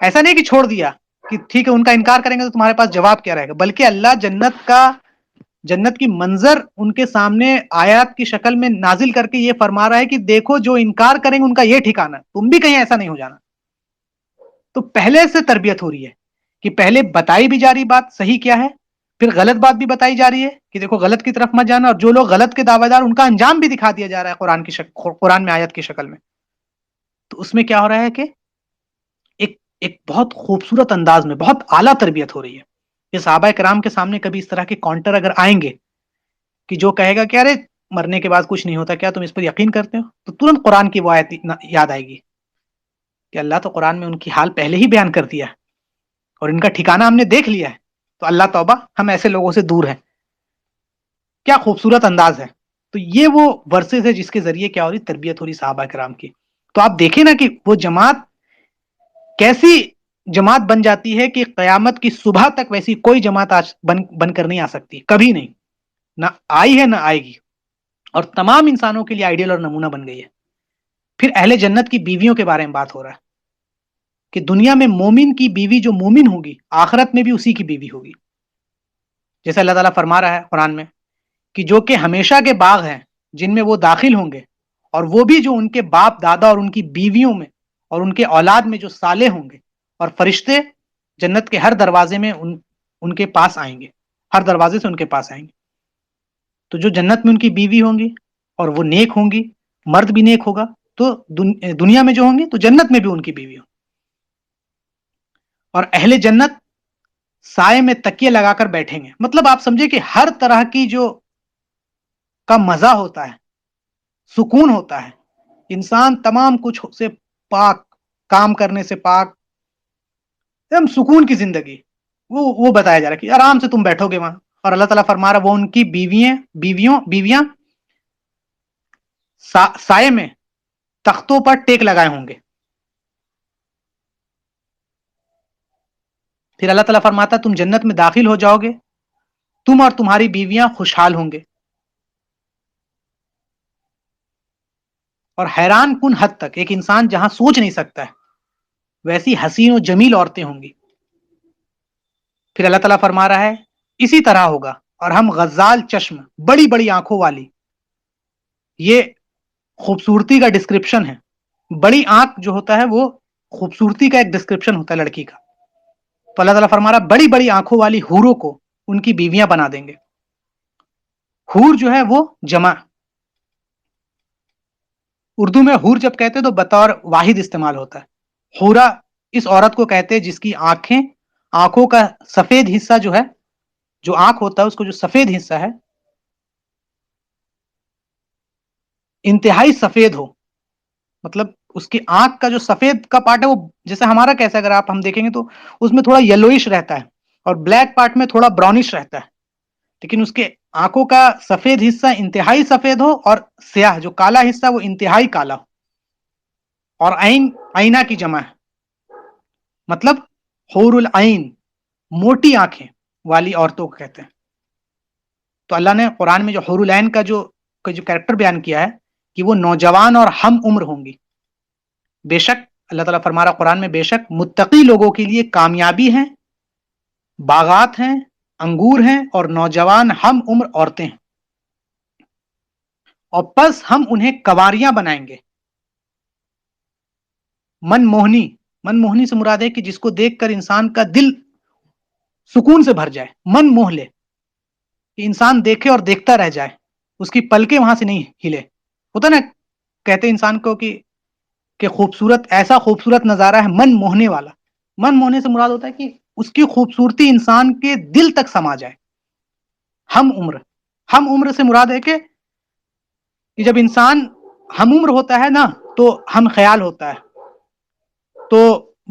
ایسا نہیں کہ چھوڑ دیا کہ ٹھیک ہے ان کا انکار کریں گے تو تمہارے پاس جواب کیا رہے گا, بلکہ اللہ جنت کی منظر ان کے سامنے آیات کی شکل میں نازل کر کے یہ فرما رہا ہے کہ دیکھو جو انکار کریں گے ان کا یہ ٹھکانہ, تم بھی کہیں ایسا نہیں ہو جانا. تو پہلے سے تربیت ہو رہی ہے کہ پہلے بتائی بھی جا رہی بات صحیح کیا ہے, پھر غلط بات بھی بتائی جا رہی ہے کہ دیکھو غلط کی طرف مت جانا, اور جو لوگ غلط کے دعوے دار ان کا انجام بھی دکھا دیا جا رہا ہے قرآن میں آیت کی شکل میں. تو اس میں کیا ہو رہا ہے کہ ایک بہت خوبصورت انداز میں بہت اعلیٰ تربیت ہو رہی ہے. یہ صحابہ کرام کے سامنے کبھی اس طرح کے کاؤنٹر اگر آئیں گے کہ جو کہے گا کہ ارے مرنے کے بعد کچھ نہیں ہوتا, کیا تم اس پر یقین کرتے ہو, تو ترنت قرآن کی وہ آیت یاد آئے گی کہ اللہ تو قرآن میں ان کی حال پہلے ہی بیان کر دیا اور ان کا ٹھکانہ ہم نے دیکھ لیا ہے, تو اللہ توبہ ہم ایسے لوگوں سے دور ہیں. کیا خوبصورت انداز ہے. تو یہ وہ ورسز ہے جس کے ذریعے کیا ہو رہی تربیت ہو رہی صحابہ کرام کی. تو آپ دیکھیں نا کہ وہ جماعت کیسی جماعت بن جاتی ہے کہ قیامت کی صبح تک ویسی کوئی جماعت آج بن کر نہیں آ سکتی, کبھی نہیں, نہ آئی ہے نہ آئے گی, اور تمام انسانوں کے لیے آئیڈیل اور نمونہ بن گئی ہے. پھر اہل جنت کی بیویوں کے بارے میں بات ہو رہا ہے کہ دنیا میں مومن کی بیوی جو مومن ہوگی آخرت میں بھی اسی کی بیوی ہوگی. جیسے اللہ تعالیٰ فرما رہا ہے قرآن میں کہ جو کہ ہمیشہ کے باغ ہیں جن میں وہ داخل ہوں گے, اور وہ بھی جو ان کے باپ دادا اور ان کی بیویوں میں اور ان کے اولاد میں جو صالح ہوں گے, اور فرشتے جنت کے ہر دروازے میں ان کے پاس آئیں گے, ہر دروازے سے ان کے پاس آئیں گے. تو جو جنت میں ان کی بیوی ہوں گی اور وہ نیک ہوں گی, مرد بھی نیک ہوگا, تو دنیا میں جو ہوں گی تو جنت میں بھی ان کی بیوی ہوں. اور اہل جنت سائے میں تکیے لگا کر بیٹھیں گے. مطلب آپ سمجھے کہ ہر طرح کی جو کا مزہ ہوتا ہے, سکون ہوتا ہے, انسان تمام کچھ سے پاک, کام کرنے سے پاک, ایک دم سکون کی زندگی, وہ بتایا جا رہا ہے کہ آرام سے تم بیٹھو گے وہاں. اور اللہ تعالیٰ فرما رہا وہ ان کی بیویاں سائے میں تختوں پر ٹیک لگائے ہوں گے. پھر اللہ تعالیٰ فرماتا تم جنت میں داخل ہو جاؤ گے, تم اور تمہاری بیویاں خوشحال ہوں گے. اور حیران کن حد تک ایک انسان جہاں سوچ نہیں سکتا ہے ویسی حسین و جمیل عورتیں ہوں گی. پھر اللہ تعالیٰ فرما رہا ہے اسی طرح ہوگا، اور ہم غزال چشم، بڑی بڑی آنکھوں والی، یہ خوبصورتی کا ڈسکرپشن ہے. بڑی آنکھ جو ہوتا ہے وہ خوبصورتی کا ایک ڈسکرپشن ہوتا ہے لڑکی کا. تو اللہ تعالیٰ فرما رہا بڑی بڑی آنکھوں والی حوروں کو ان کی بیویاں بنا دیں گے. حور جو ہے وہ جمع، اردو میں حور جب کہتے ہیں تو بطور واحد استعمال ہوتا ہے. حورا اس عورت کو کہتے ہیں جس کی آنکھوں کا سفید حصہ جو ہے، جو آنکھ ہوتا ہے اس کو جو سفید حصہ ہے انتہائی سفید ہو. مطلب اس کی آنکھ کا جو سفید کا پارٹ ہے وہ جیسے ہمارا کیسا، اگر ہم دیکھیں گے تو اس میں تھوڑا یلوئش رہتا ہے اور بلیک پارٹ میں تھوڑا براؤنش رہتا ہے، لیکن اس کے آنکھوں کا سفید حصہ انتہائی سفید ہو اور سیاہ جو کالا حصہ وہ انتہائی کالا ہو. اور عین آئینہ کی جمع ہے، مطلب حور العین موٹی آنکھیں والی عورتوں کو کہتے ہیں. تو اللہ نے قرآن میں جو حور العین کا جو کریکٹر بیان کیا ہے کہ وہ نوجوان اور ہم عمر ہوں گی. بے شک اللہ تعالیٰ فرما رہا قرآن میں، بے شک متقی لوگوں کے لیے کامیابی ہیں، باغات ہیں، انگور ہیں اور نوجوان ہم عمر عورتیں ہیں. اور پس ہم انہیں کنواریاں بنائیں گے. من موہنی سے مراد ہے کہ جس کو دیکھ کر انسان کا دل سکون سے بھر جائے. من موہ لے کہ انسان دیکھے اور دیکھتا رہ جائے، اس کی پلکیں وہاں سے نہیں ہلے. ہوتا نا، کہتے انسان کو کہ خوبصورت، ایسا خوبصورت نظارہ ہے من موہنے والا. من موہنے سے مراد ہوتا ہے کہ اس کی خوبصورتی انسان کے دل تک سما جائے. ہم عمر سے مراد ہے کہ جب انسان ہم عمر ہوتا ہے نا تو ہم خیال ہوتا ہے، تو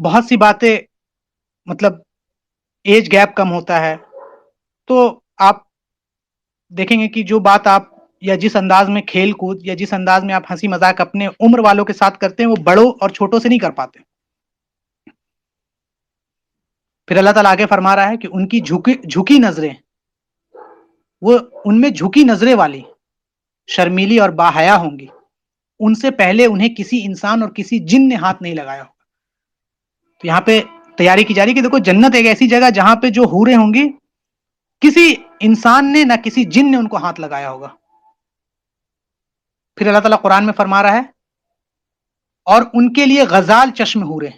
بہت سی باتیں، مطلب ایج گیپ کم ہوتا ہے. تو آپ دیکھیں گے کہ جو بات آپ یا جس انداز میں کھیل کود یا جس انداز میں آپ ہنسی مذاق اپنے عمر والوں کے ساتھ کرتے ہیں وہ بڑوں اور چھوٹوں سے نہیں کر پاتے. پھر اللہ تعالیٰ آگے فرما رہا ہے کہ ان کی جھکی نظریں، وہ ان میں جھکی نظریں والی شرمیلی اور باحیا ہوں گی. ان سے پہلے انہیں کسی انسان اور کسی جن نے ہاتھ نہیں لگایا ہوگا. تو یہاں پہ تیاری کی جا رہی کہ دیکھو جنت ایک ایسی جگہ جہاں پہ جو حوریں ہوں گی کسی انسان نے نہ کسی جن نے ان کو ہاتھ لگایا ہوگا. پھر اللہ تعالیٰ قرآن میں فرما رہا ہے اور ان کے لیے غزال چشم حوریں.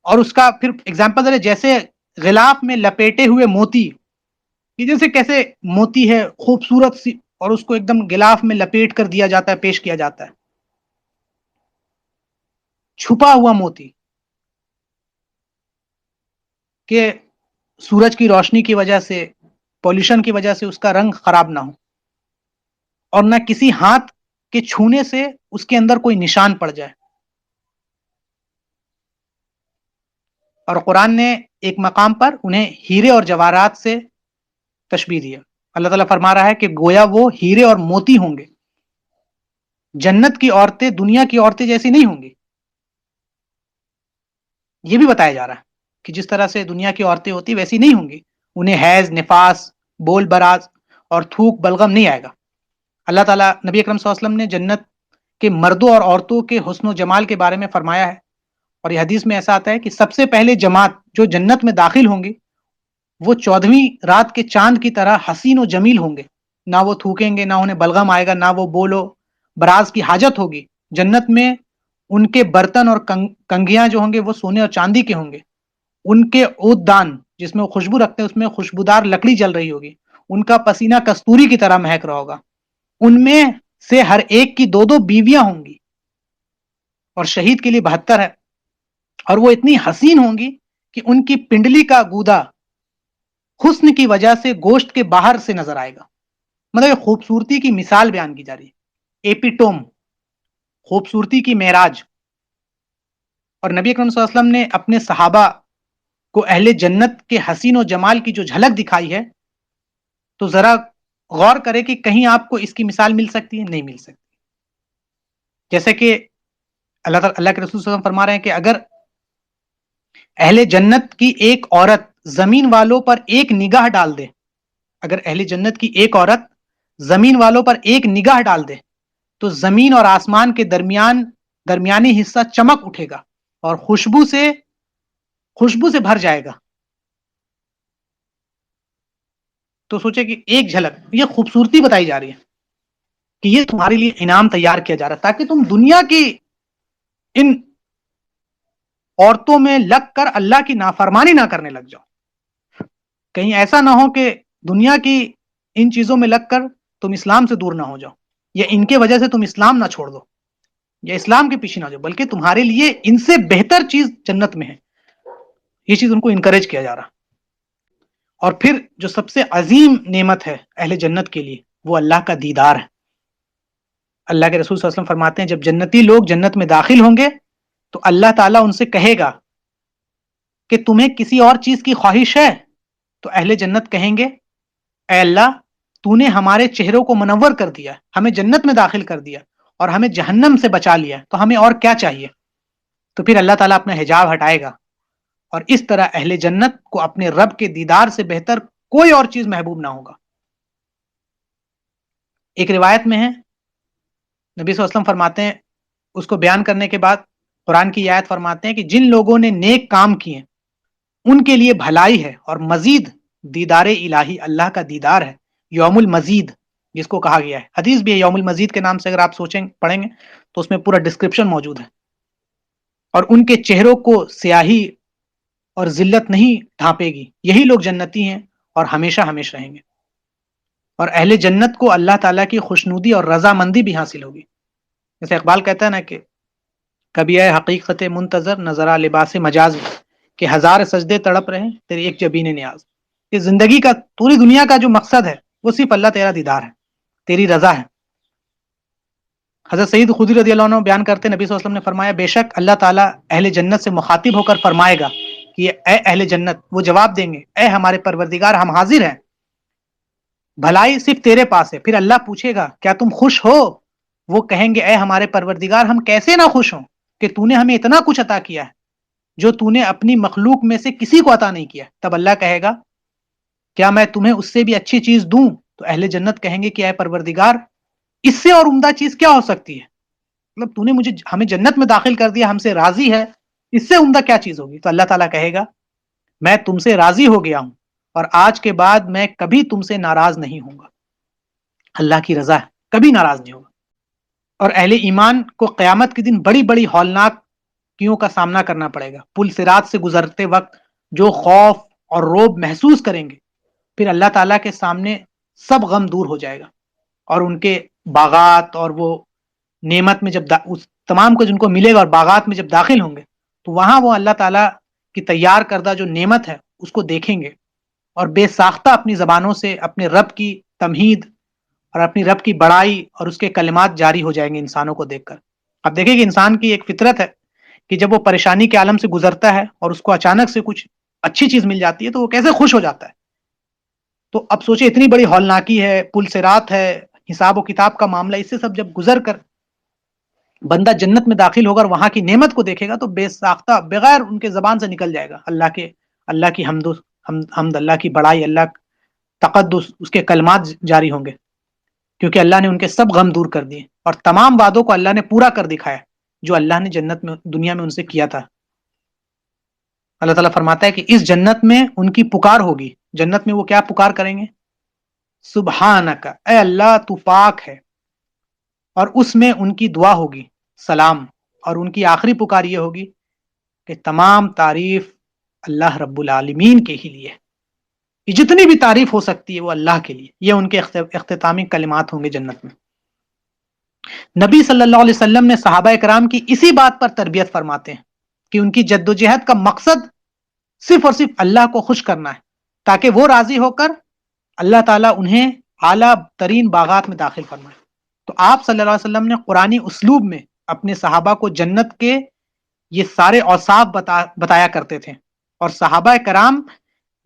اور اس کا پھر اگزامپل ہے جیسے غلاف میں لپیٹے ہوئے موتی، یہ جیسے کیسے موتی ہے خوبصورت سی اور اس کو ایک دم غلاف میں لپیٹ کر دیا جاتا ہے، پیش کیا جاتا ہے. چھپا ہوا موتی کہ سورج کی روشنی کی وجہ سے، پولوشن کی وجہ سے اس کا رنگ خراب نہ ہو، اور نہ کسی ہاتھ کے چھونے سے اس کے اندر کوئی نشان پڑ جائے. اور قرآن نے ایک مقام پر انہیں ہیرے اور جواہرات سے تشبیہ دیا. اللہ تعالیٰ فرما رہا ہے کہ گویا وہ ہیرے اور موتی ہوں گے. جنت کی عورتیں دنیا کی عورتیں جیسی نہیں ہوں گی. یہ بھی بتایا جا رہا ہے کہ جس طرح سے دنیا کی عورتیں ہوتی ویسی نہیں ہوں گی. انہیں حیض، نفاس، بول براز اور تھوک بلغم نہیں آئے گا. اللہ تعالیٰ نبی اکرم صلی اللہ علیہ وسلم نے جنت کے مردوں اور عورتوں کے حسن و جمال کے بارے میں فرمایا ہے، اور یہ حدیث میں ایسا آتا ہے کہ سب سے پہلے جماعت جو جنت میں داخل ہوں گی وہ 14ویں رات کے چاند کی طرح حسین و جمیل ہوں گے. نہ وہ تھوکیں گے، نہ انہیں بلغم آئے گا، نہ وہ بولو براز کی حاجت ہوگی. جنت میں ان کے برتن اور کنگیاں جو ہوں گے وہ سونے اور چاندی کے ہوں گے. ان کے عود دان جس میں وہ خوشبو رکھتے ہیں اس میں خوشبودار لکڑی جل رہی ہوگی. ان کا پسینہ کستوری کی طرح مہک رہا ہوگا. ان میں سے ہر ایک کی 2 بیویاں ہوں گی، اور شہید کے لیے 72 ہے. اور وہ اتنی حسین ہوں گی کہ ان کی پنڈلی کا گودا حسن کی وجہ سے گوشت کے باہر سے نظر آئے گا. مطلب خوبصورتی کی مثال بیان کی جا رہی ہے، ایپیٹوم، خوبصورتی کی معراج. اور نبی اکرم صلی اللہ علیہ وسلم نے اپنے صحابہ کو اہل جنت کے حسین و جمال کی جو جھلک دکھائی ہے تو ذرا غور کرے کہ کہیں آپ کو اس کی مثال مل سکتی ہے؟ نہیں مل سکتی. جیسے کہ اللہ کے رسول صلی اللہ علیہ وسلم فرما رہے ہیں کہ اگر اہل جنت کی ایک عورت زمین والوں پر ایک نگاہ ڈال دے، اگر اہل جنت کی ایک عورت زمین والوں پر ایک نگاہ ڈال دے تو زمین اور آسمان کے درمیانی حصہ چمک اٹھے گا اور خوشبو سے بھر جائے گا. تو سوچے کہ ایک جھلک یہ خوبصورتی بتائی جا رہی ہے کہ یہ تمہارے لیے انعام تیار کیا جا رہا ہے تاکہ تم دنیا کی ان عورتوں میں لگ کر اللہ کی نافرمانی نہ کرنے لگ جاؤ. کہیں ایسا نہ ہو کہ دنیا کی ان چیزوں میں لگ کر تم اسلام سے دور نہ ہو جاؤ، یا ان کے وجہ سے تم اسلام نہ چھوڑ دو، یا اسلام کے پیچھے نہ جاؤ، بلکہ تمہارے لیے ان سے بہتر چیز جنت میں ہے. یہ چیز ان کو انکریج کیا جا رہا. اور پھر جو سب سے عظیم نعمت ہے اہل جنت کے لیے وہ اللہ کا دیدار ہے. اللہ کے رسول صلی اللہ علیہ وسلم فرماتے ہیں جب جنتی لوگ جنت میں داخل ہوں گے تو اللہ تعالیٰ ان سے کہے گا کہ تمہیں کسی اور چیز کی خواہش ہے؟ تو اہل جنت کہیں گے اے اللہ تو نے ہمارے چہروں کو منور کر دیا، ہمیں جنت میں داخل کر دیا اور ہمیں جہنم سے بچا لیا، تو ہمیں اور کیا چاہیے؟ تو پھر اللہ تعالیٰ اپنا حجاب ہٹائے گا اور اس طرح اہل جنت کو اپنے رب کے دیدار سے بہتر کوئی اور چیز محبوب نہ ہوگا. ایک روایت میں ہے نبی صلی اللہ علیہ وسلم فرماتے ہیں، اس کو بیان کرنے کے بعد قرآن کی آیت فرماتے ہیں کہ جن لوگوں نے نیک کام کیے ان کے لیے بھلائی ہے اور مزید دیدار الہی، اللہ کا دیدار ہے، یوم المزید جس کو کہا گیا ہے. حدیث بھی ہے یوم المزید کے نام سے، اگر آپ پڑھیں گے تو اس میں پورا ڈسکرپشن موجود ہے. اور ان کے چہروں کو سیاہی اور ذلت نہیں ڈھانپے گی، یہی لوگ جنتی ہیں اور ہمیشہ ہمیشہ رہیں گے. اور اہل جنت کو اللہ تعالیٰ کی خوشنودی اور رضامندی بھی حاصل ہوگی. جیسے اقبال کہتا ہے نا کہ کبھی اے حقیقت منتظر نظرہ لباس مجاز میں کہ ہزار سجدے تڑپ رہے تیری ایک جبین نیاز. کہ زندگی کا، پوری دنیا کا جو مقصد ہے وہ صرف اللہ تیرا دیدار ہے، تیری رضا ہے. حضرت سعید خدری رضی اللہ عنہ بیان کرتے نبی صلی اللہ علیہ وسلم نے فرمایا بے شک اللہ تعالیٰ اہل جنت سے مخاطب ہو کر فرمائے گا کہ اے اہل جنت، وہ جواب دیں گے اے ہمارے پروردگار ہم حاضر ہیں، بھلائی صرف تیرے پاس ہے. پھر اللہ پوچھے گا کیا تم خوش ہو؟ وہ کہیں گے اے ہمارے پروردگار ہم کیسے نہ خوش ہوں کہ تو نے ہمیں اتنا کچھ عطا کیا ہے جو تو نے اپنی مخلوق میں سے کسی کو عطا نہیں کیا. تب اللہ کہے گا کیا میں تمہیں اس سے بھی اچھی چیز دوں؟ تو اہل جنت کہیں گے کہ اے پروردگار اس سے اور عمدہ چیز کیا ہو سکتی ہے؟ مطلب تو نے ہمیں جنت میں داخل کر دیا، ہم سے راضی ہے، اس سے عمدہ کیا چیز ہوگی؟ تو اللہ تعالیٰ کہے گا میں تم سے راضی ہو گیا ہوں اور آج کے بعد میں کبھی تم سے ناراض نہیں ہوں گا. اللہ کی رضا ہے، کبھی ناراض نہیں ہوگا. اور اہل ایمان کو قیامت کے دن بڑی بڑی ہولناکیوں کا سامنا کرنا پڑے گا. پل صراط سے گزرتے وقت جو خوف اور روب محسوس کریں گے، پھر اللہ تعالیٰ کے سامنے سب غم دور ہو جائے گا اور ان کے باغات اور وہ نعمت میں جب اس تمام کو جن کو ملے گا اور باغات میں جب داخل ہوں گے تو وہاں وہ اللہ تعالیٰ کی تیار کردہ جو نعمت ہے اس کو دیکھیں گے اور بے ساختہ اپنی زبانوں سے اپنے رب کی تمہید اور اپنی رب کی بڑائی اور اس کے کلمات جاری ہو جائیں گے انسانوں کو دیکھ کر. اب دیکھیں کہ انسان کی ایک فطرت ہے کہ جب وہ پریشانی کے عالم سے گزرتا ہے اور اس کو اچانک سے کچھ اچھی چیز مل جاتی ہے تو وہ کیسے خوش ہو جاتا ہے. تو اب سوچے اتنی بڑی ہولناکی ہے، پل صراط ہے، حساب و کتاب کا معاملہ، اس سے سب جب گزر کر بندہ جنت میں داخل ہوگا اور وہاں کی نعمت کو دیکھے گا تو بے ساختہ بغیر ان کے زبان سے نکل جائے گا اللہ کی حمد اللہ کی بڑائی، اللہ تقدس، اس کے کلمات جاری ہوں گے کیونکہ اللہ نے ان کے سب غم دور کر دیے اور تمام وعدوں کو اللہ نے پورا کر دکھایا جو اللہ نے جنت میں دنیا میں ان سے کیا تھا. اللہ تعالیٰ فرماتا ہے کہ اس جنت میں ان کی پکار ہوگی. جنت میں وہ کیا پکار کریں گے؟ سبحانک، اے اللہ تو پاک ہے. اور اس میں ان کی دعا ہوگی سلام، اور ان کی آخری پکار یہ ہوگی کہ تمام تعریف اللہ رب العالمین کے ہی لیے، جتنی بھی تعریف ہو سکتی ہے وہ اللہ کے لیے. یہ ان کے اختتامی کلمات ہوں گے جنت میں. نبی صلی اللہ علیہ وسلم نے صحابہ کرام کی اسی بات پر تربیت فرماتے ہیں کہ ان کی جد و جہد کا مقصد صرف اور صرف اللہ کو خوش کرنا ہے تاکہ وہ راضی ہو کر اللہ تعالیٰ انہیں اعلیٰ ترین باغات میں داخل فرمائے. تو آپ صلی اللہ علیہ وسلم نے قرآنی اسلوب میں اپنے صحابہ کو جنت کے یہ سارے اوصاف بتایا کرتے تھے. اور صحابہ کرام،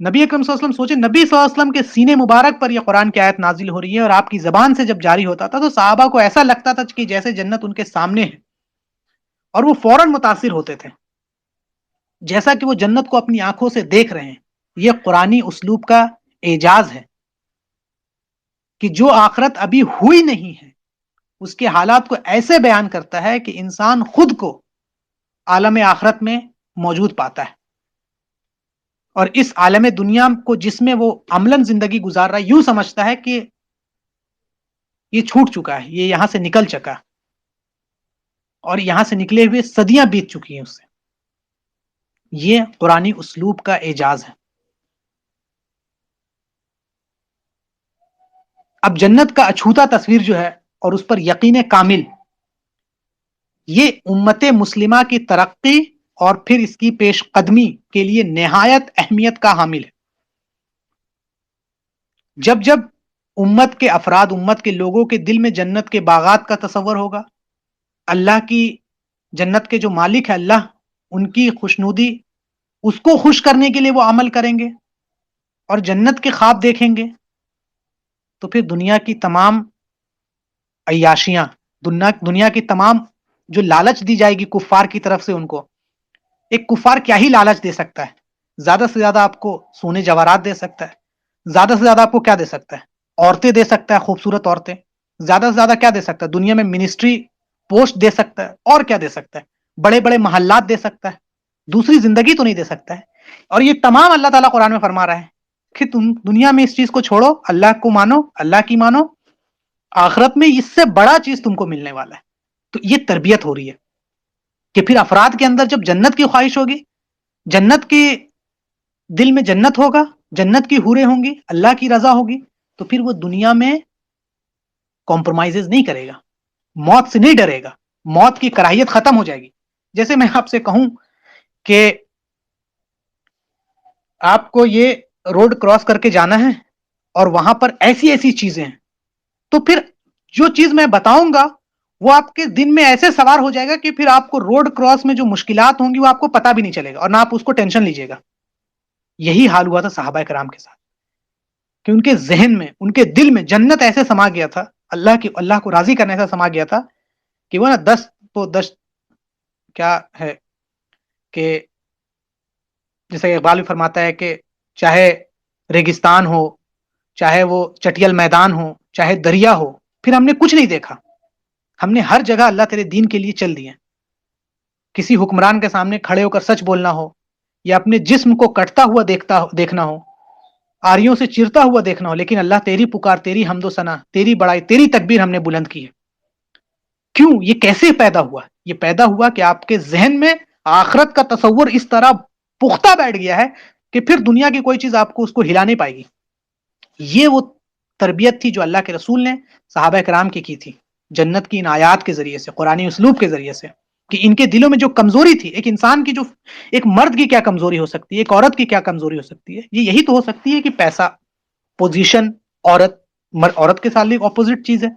نبی اکرم صلی اللہ علیہ وسلم، سوچے نبی صلی اللہ علیہ وسلم کے سینے مبارک پر یہ قرآن کی آیت نازل ہو رہی ہے اور آپ کی زبان سے جب جاری ہوتا تھا تو صحابہ کو ایسا لگتا تھا کہ جیسے جنت ان کے سامنے ہے اور وہ فوراً متاثر ہوتے تھے جیسا کہ وہ جنت کو اپنی آنکھوں سے دیکھ رہے ہیں. یہ قرآنی اسلوب کا اعجاز ہے کہ جو آخرت ابھی ہوئی نہیں ہے اس کے حالات کو ایسے بیان کرتا ہے کہ انسان خود کو عالم آخرت میں موجود پاتا ہے، اور اس عالم دنیا کو جس میں وہ عملاً زندگی گزار رہا ہے یوں سمجھتا ہے کہ یہ چھوٹ چکا ہے، یہ یہاں سے نکل چکا ہے، اور یہاں سے نکلے ہوئے صدیاں بیت چکی ہیں اس سے۔ یہ قرآنی اسلوب کا اعجاز ہے۔ اب جنت کا اچھوتا تصویر جو ہے اور اس پر یقین کامل، یہ امت مسلمہ کی ترقی اور پھر اس کی پیش قدمی کے لیے نہایت اہمیت کا حامل ہے۔ جب جب امت کے افراد، امت کے لوگوں کے دل میں جنت کے باغات کا تصور ہوگا، اللہ کی جنت کے جو مالک ہے اللہ، ان کی خوشنودی، اس کو خوش کرنے کے لیے وہ عمل کریں گے اور جنت کے خواب دیکھیں گے، تو پھر دنیا کی تمام عیاشیاں، دنیا کی تمام جو لالچ دی جائے گی کفار کی طرف سے ان کو، ایک کفار کیا ہی لالچ دے سکتا ہے؟ زیادہ سے زیادہ آپ کو سونے جواہرات دے سکتا ہے، زیادہ سے زیادہ آپ کو کیا دے سکتا ہے؟ عورتیں دے سکتا ہے، خوبصورت عورتیں، زیادہ سے زیادہ کیا دے سکتا ہے؟ دنیا میں منسٹری پوسٹ دے سکتا ہے، اور کیا دے سکتا ہے؟ بڑے بڑے محلات دے سکتا ہے، دوسری زندگی تو نہیں دے سکتا ہے۔ اور یہ تمام اللہ تعالیٰ قرآن میں فرما رہا ہے کہ تم دنیا میں اس چیز کو چھوڑو، اللہ کو مانو، اللہ کی مانو، آخرت میں اس سے بڑا چیز تم کو ملنے والا ہے۔ تو یہ تربیت ہو رہی ہے کہ پھر افراد کے اندر جب جنت کی خواہش ہوگی، جنت کے دل میں جنت ہوگا، جنت کی حوریں ہوں گی، اللہ کی رضا ہوگی، تو پھر وہ دنیا میں کمپرومائزز نہیں کرے گا، موت سے نہیں ڈرے گا، موت کی کراہیت ختم ہو جائے گی۔ جیسے میں آپ سے کہوں کہ آپ کو یہ روڈ کراس کر کے جانا ہے اور وہاں پر ایسی ایسی چیزیں ہیں، تو پھر جو چیز میں بتاؤں گا وہ آپ کے دن میں ایسے سوار ہو جائے گا کہ پھر آپ کو روڈ کراس میں جو مشکلات ہوں گی وہ آپ کو پتہ بھی نہیں چلے گا، اور نہ آپ اس کو ٹینشن لیجیے گا۔ یہی حال ہوا تھا صحابہ کرام کے ساتھ کہ ان کے ذہن میں، ان کے دل میں جنت ایسے سما گیا تھا، اللہ کو راضی کرنے ایسا سما گیا تھا کہ وہ نا دس کیا ہے کہ جیسے اقبال بھی فرماتا ہے کہ چاہے ریگستان ہو، چاہے وہ چٹیل میدان ہو، چاہے دریا ہو، پھر ہم نے کچھ نہیں دیکھا، ہم نے ہر جگہ اللہ تیرے دین کے لیے چل دیے۔ کسی حکمران کے سامنے کھڑے ہو کر سچ بولنا ہو، یا اپنے جسم کو کٹتا ہوا دیکھنا ہو، آریوں سے چرتا ہوا دیکھنا ہو، لیکن اللہ تیری پکار، تیری حمد و ثنا، تیری بڑائی، تیری تکبیر ہم نے بلند کی ہے۔ کیوں؟ یہ کیسے پیدا ہوا؟ یہ پیدا ہوا کہ آپ کے ذہن میں آخرت کا تصور اس طرح پختہ بیٹھ گیا ہے کہ پھر دنیا کی کوئی چیز آپ کو اس کو ہلا نہیں پائے گی۔ یہ وہ تربیت تھی جو اللہ کے رسول نے صحابہ کرام کی تھی، جنت کی ان آیات کے ذریعے سے، قرآنی اسلوب کے ذریعے سے، کہ ان کے دلوں میں جو کمزوری تھی، ایک انسان کی جو، ایک مرد کی کیا کمزوری ہو سکتی ہے، ایک عورت کی کیا کمزوری ہو سکتی ہے، یہ یہی تو ہو سکتی ہے کہ پیسہ، پوزیشن، عورت کے ساتھ اپوزٹ چیز ہے۔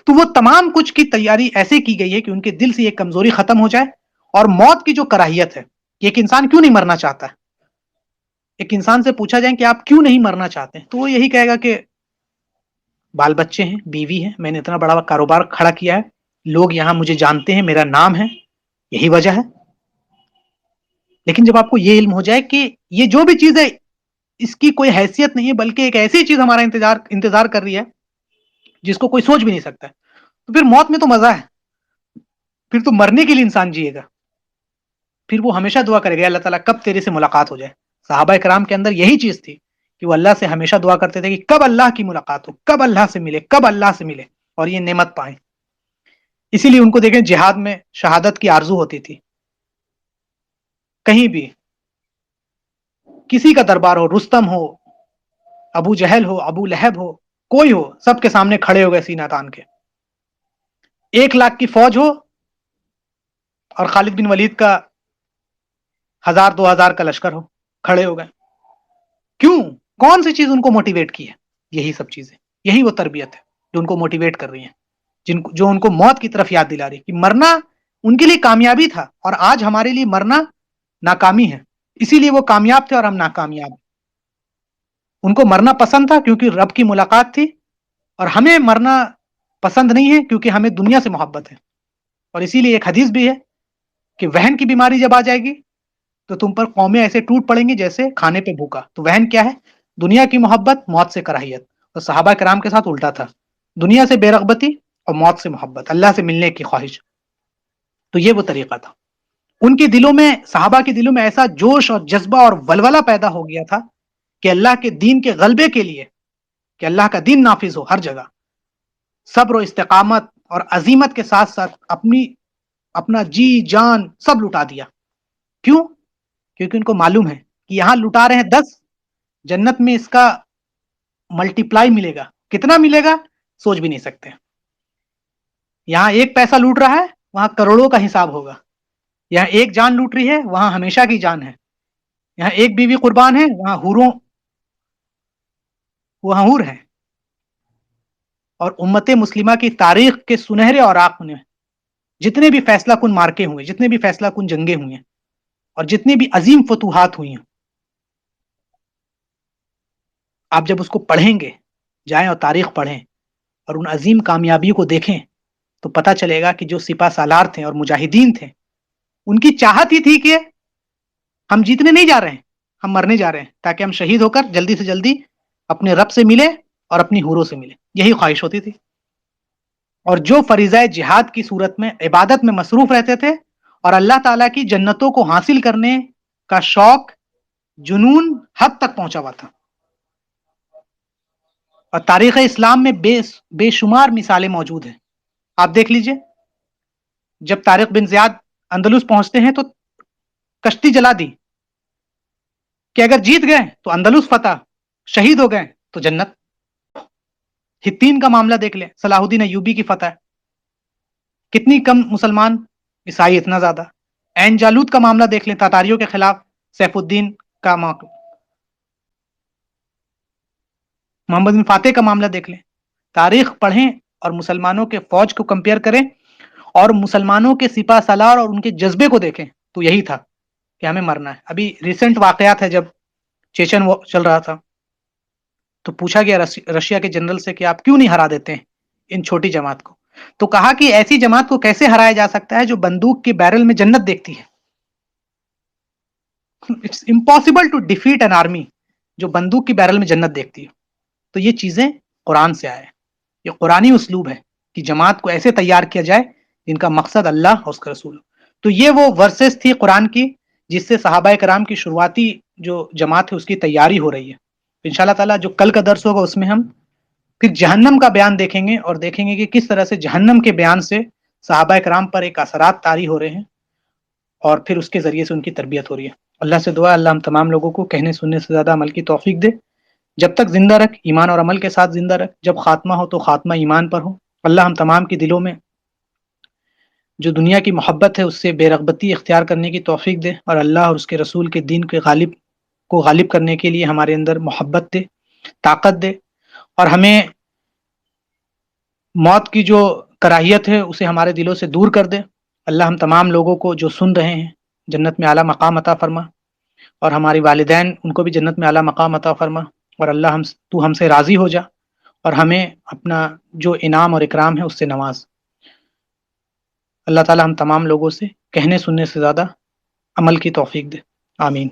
تو وہ تمام کچھ کی تیاری ایسے کی گئی ہے کہ ان کے دل سے یہ کمزوری ختم ہو جائے، اور موت کی جو کراہیت ہے کہ ایک انسان کیوں نہیں مرنا چاہتا ہے، ایک انسان سے پوچھا جائے کہ آپ کیوں نہیں مرنا چاہتے ہیں، تو وہ یہی کہے گا کہ بال بچے ہیں، بیوی ہے، میں نے اتنا بڑا کاروبار کھڑا کیا ہے، لوگ یہاں مجھے جانتے ہیں، میرا نام ہے، یہی وجہ ہے۔ لیکن جب آپ کو یہ علم ہو جائے کہ یہ جو بھی چیز ہے اس کی کوئی حیثیت نہیں ہے، بلکہ ایک ایسی چیز ہمارا انتظار کر رہی ہے جس کو کوئی سوچ بھی نہیں سکتا ہے، تو پھر موت میں تو مزہ ہے، پھر تو مرنے کے لیے انسان جیے گا، پھر وہ ہمیشہ دعا کرے گا اللہ تعالیٰ کب تیرے سے ملاقات ہو جائے۔ صحابہ کرام کے اندر یہی چیز تھی کہ وہ اللہ سے ہمیشہ دعا کرتے تھے کہ کب اللہ کی ملاقات ہو، کب اللہ سے ملے، کب اللہ سے ملے اور یہ نعمت پائیں۔ اسی لیے ان کو دیکھیں جہاد میں شہادت کی آرزو ہوتی تھی، کہیں بھی کسی کا دربار ہو، رستم ہو، ابو جہل ہو، ابو لہب ہو، کوئی ہو، سب کے سامنے کھڑے ہو گئے سینہ تان کے۔ 1,00,000 کی فوج ہو اور خالد بن ولید کا 1,000-2,000 کا لشکر ہو، کھڑے ہو گئے۔ کیوں؟ کون سی چیز ان کو موٹیویٹ کی ہے؟ یہی سب چیزیں، یہی وہ تربیت ہے جو ان کو موٹیویٹ کر رہی ہیں، جو ان کو موت کی طرف یاد دلا رہی کہ مرنا ان کے لیے کامیابی تھا، اور آج ہمارے لیے مرنا ناکامی ہے، اسی لیے وہ کامیاب تھے اور ہم ناکامیاب ہیں۔ ان کو مرنا پسند تھا کیونکہ رب کی ملاقات تھی، اور ہمیں مرنا پسند نہیں ہے کیونکہ ہمیں دنیا سے محبت ہے۔ اور اسی لیے ایک حدیث بھی ہے کہ وہن کی بیماری جب آ جائے گی تو تم پر قومیں ایسے ٹوٹ پڑیں گی جیسے کھانے پہ بھوکا۔ تو وہن کیا ہے؟ دنیا کی محبت، موت سے کراہیت۔ اور صحابہ کرام کے ساتھ الٹا تھا، دنیا سے بے رغبتی اور موت سے محبت، اللہ سے ملنے کی خواہش. تو یہ وہ طریقہ تھا. ان کے دلوں میں، صحابہ کے دلوں میں ایسا جوش اور جذبہ اور ولولہ پیدا ہو گیا تھا کہ اللہ کے دین کے غلبے کے لیے، کہ اللہ کا دین نافذ ہو ہر جگہ، صبر و استقامت اور عزیمت کے ساتھ ساتھ اپنا جی جان سب لٹا دیا. کیوں؟ کیونکہ ان کو معلوم ہے کہ یہاں لٹا رہے ہیں 10، جنت میں اس کا ملٹی پلائی ملے گا. کتنا ملے گا سوچ بھی نہیں سکتے. یہاں ایک پیسہ لوٹ رہا ہے، وہاں کروڑوں کا حساب ہوگا. یہاں ایک جان لوٹ رہی ہے، وہاں ہمیشہ کی جان ہے. یہاں ایک بیوی قربان ہے، وہاں حور ہے. اور امت مسلمہ کی تاریخ کے سنہرے اوراق میں جتنے بھی فیصلہ کن مارکے ہوئے، جتنے بھی فیصلہ کن جنگیں ہوئی ہیں، اور جتنی بھی عظیم فتوحات ہوئی ہیں، آپ جب اس کو پڑھیں گے، جائیں اور تاریخ پڑھیں اور ان عظیم کامیابیوں کو دیکھیں، تو پتہ چلے گا کہ جو سپہ سالار تھے اور مجاہدین تھے، ان کی چاہت ہی تھی کہ ہم جیتنے نہیں جا رہے ہیں، ہم مرنے جا رہے ہیں، تاکہ ہم شہید ہو کر جلدی سے جلدی اپنے رب سے ملے اور اپنی حوروں سے ملے. یہی خواہش ہوتی تھی. اور جو فریضہ جہاد کی صورت میں عبادت میں مصروف رہتے تھے اور اللہ تعالیٰ کی جنتوں کو حاصل کرنے کا شوق، جنون حد تک پہنچا ہوا تھا. اور تاریخ اسلام میں بے شمار مثالیں موجود ہیں. آپ دیکھ لیجئے، جب طارق بن زیاد اندلس پہنچتے ہیں تو کشتی جلا دی کہ اگر جیت گئے تو اندلس فتح، شہید ہو گئے تو جنت. ہتین کا معاملہ دیکھ لیں، صلاح الدین ایوبی کی فتح، کتنی کم مسلمان، عیسائی اتنا زیادہ. عین جالوت کا معاملہ دیکھ لیں، تاتاریوں کے خلاف سیف الدین کا موقع. محمد بن فاتح کا معاملہ دیکھ لیں. تاریخ پڑھیں اور مسلمانوں کے فوج کو کمپیئر کریں اور مسلمانوں کے سپہ سالار اور ان کے جذبے کو دیکھیں، تو یہی تھا کہ ہمیں مرنا ہے. ابھی ریسنٹ واقعات ہے، جب چیچن چل رہا تھا تو پوچھا گیا رشیا کے جنرل سے کہ آپ کیوں نہیں ہرا دیتے ہیں ان چھوٹی جماعت کو؟ تو کہا کہ ایسی جماعت کو کیسے ہرایا جا سکتا ہے جو بندوق کے بیرل میں جنت دیکھتی ہے. It's impossible to defeat an army جو بندوق کی بیرل میں جنت دیکھتی ہے. تو یہ چیزیں قرآن سے آئے، یہ قرآنی اسلوب ہے کہ جماعت کو ایسے تیار کیا جائے جن کا مقصد اللہ اور اس کا رسول. تو یہ وہ ورسز تھی قرآن کی جس سے صحابہ کرام کی شروعاتی جو جماعت ہے اس کی تیاری ہو رہی ہے. انشاءاللہ تعالیٰ جو کل کا درس ہوگا اس میں ہم پھر جہنم کا بیان دیکھیں گے، اور دیکھیں گے کہ کس طرح سے جہنم کے بیان سے صحابہ کرام پر ایک اثرات طاری ہو رہے ہیں، اور پھر اس کے ذریعے سے ان کی تربیت ہو رہی ہے. اللہ سے دعا اللہ ہم تمام لوگوں کو کہنے سننے سے زیادہ عمل کی توفیق دے. جب تک زندہ رکھ، ایمان اور عمل کے ساتھ زندہ رکھ. جب خاتمہ ہو تو خاتمہ ایمان پر ہو. اللہ ہم تمام کے دلوں میں جو دنیا کی محبت ہے اس سے بے رغبتی اختیار کرنے کی توفیق دے، اور اللہ اور اس کے رسول کے دین کے غالب کرنے کے لیے ہمارے اندر محبت دے، طاقت دے، اور ہمیں موت کی جو کراہیت ہے اسے ہمارے دلوں سے دور کر دے. اللہ ہم تمام لوگوں کو جو سن رہے ہیں جنت میں اعلیٰ مقام عطا فرما، اور ہماری والدین ان کو بھی جنت میں اعلیٰ مقام عطا فرما. اور اللہ تو ہم سے راضی ہو جا اور ہمیں اپنا جو انعام اور اکرام ہے اس سے نواز. اللہ تعالی ہم تمام لوگوں سے کہنے سننے سے زیادہ عمل کی توفیق دے. آمین.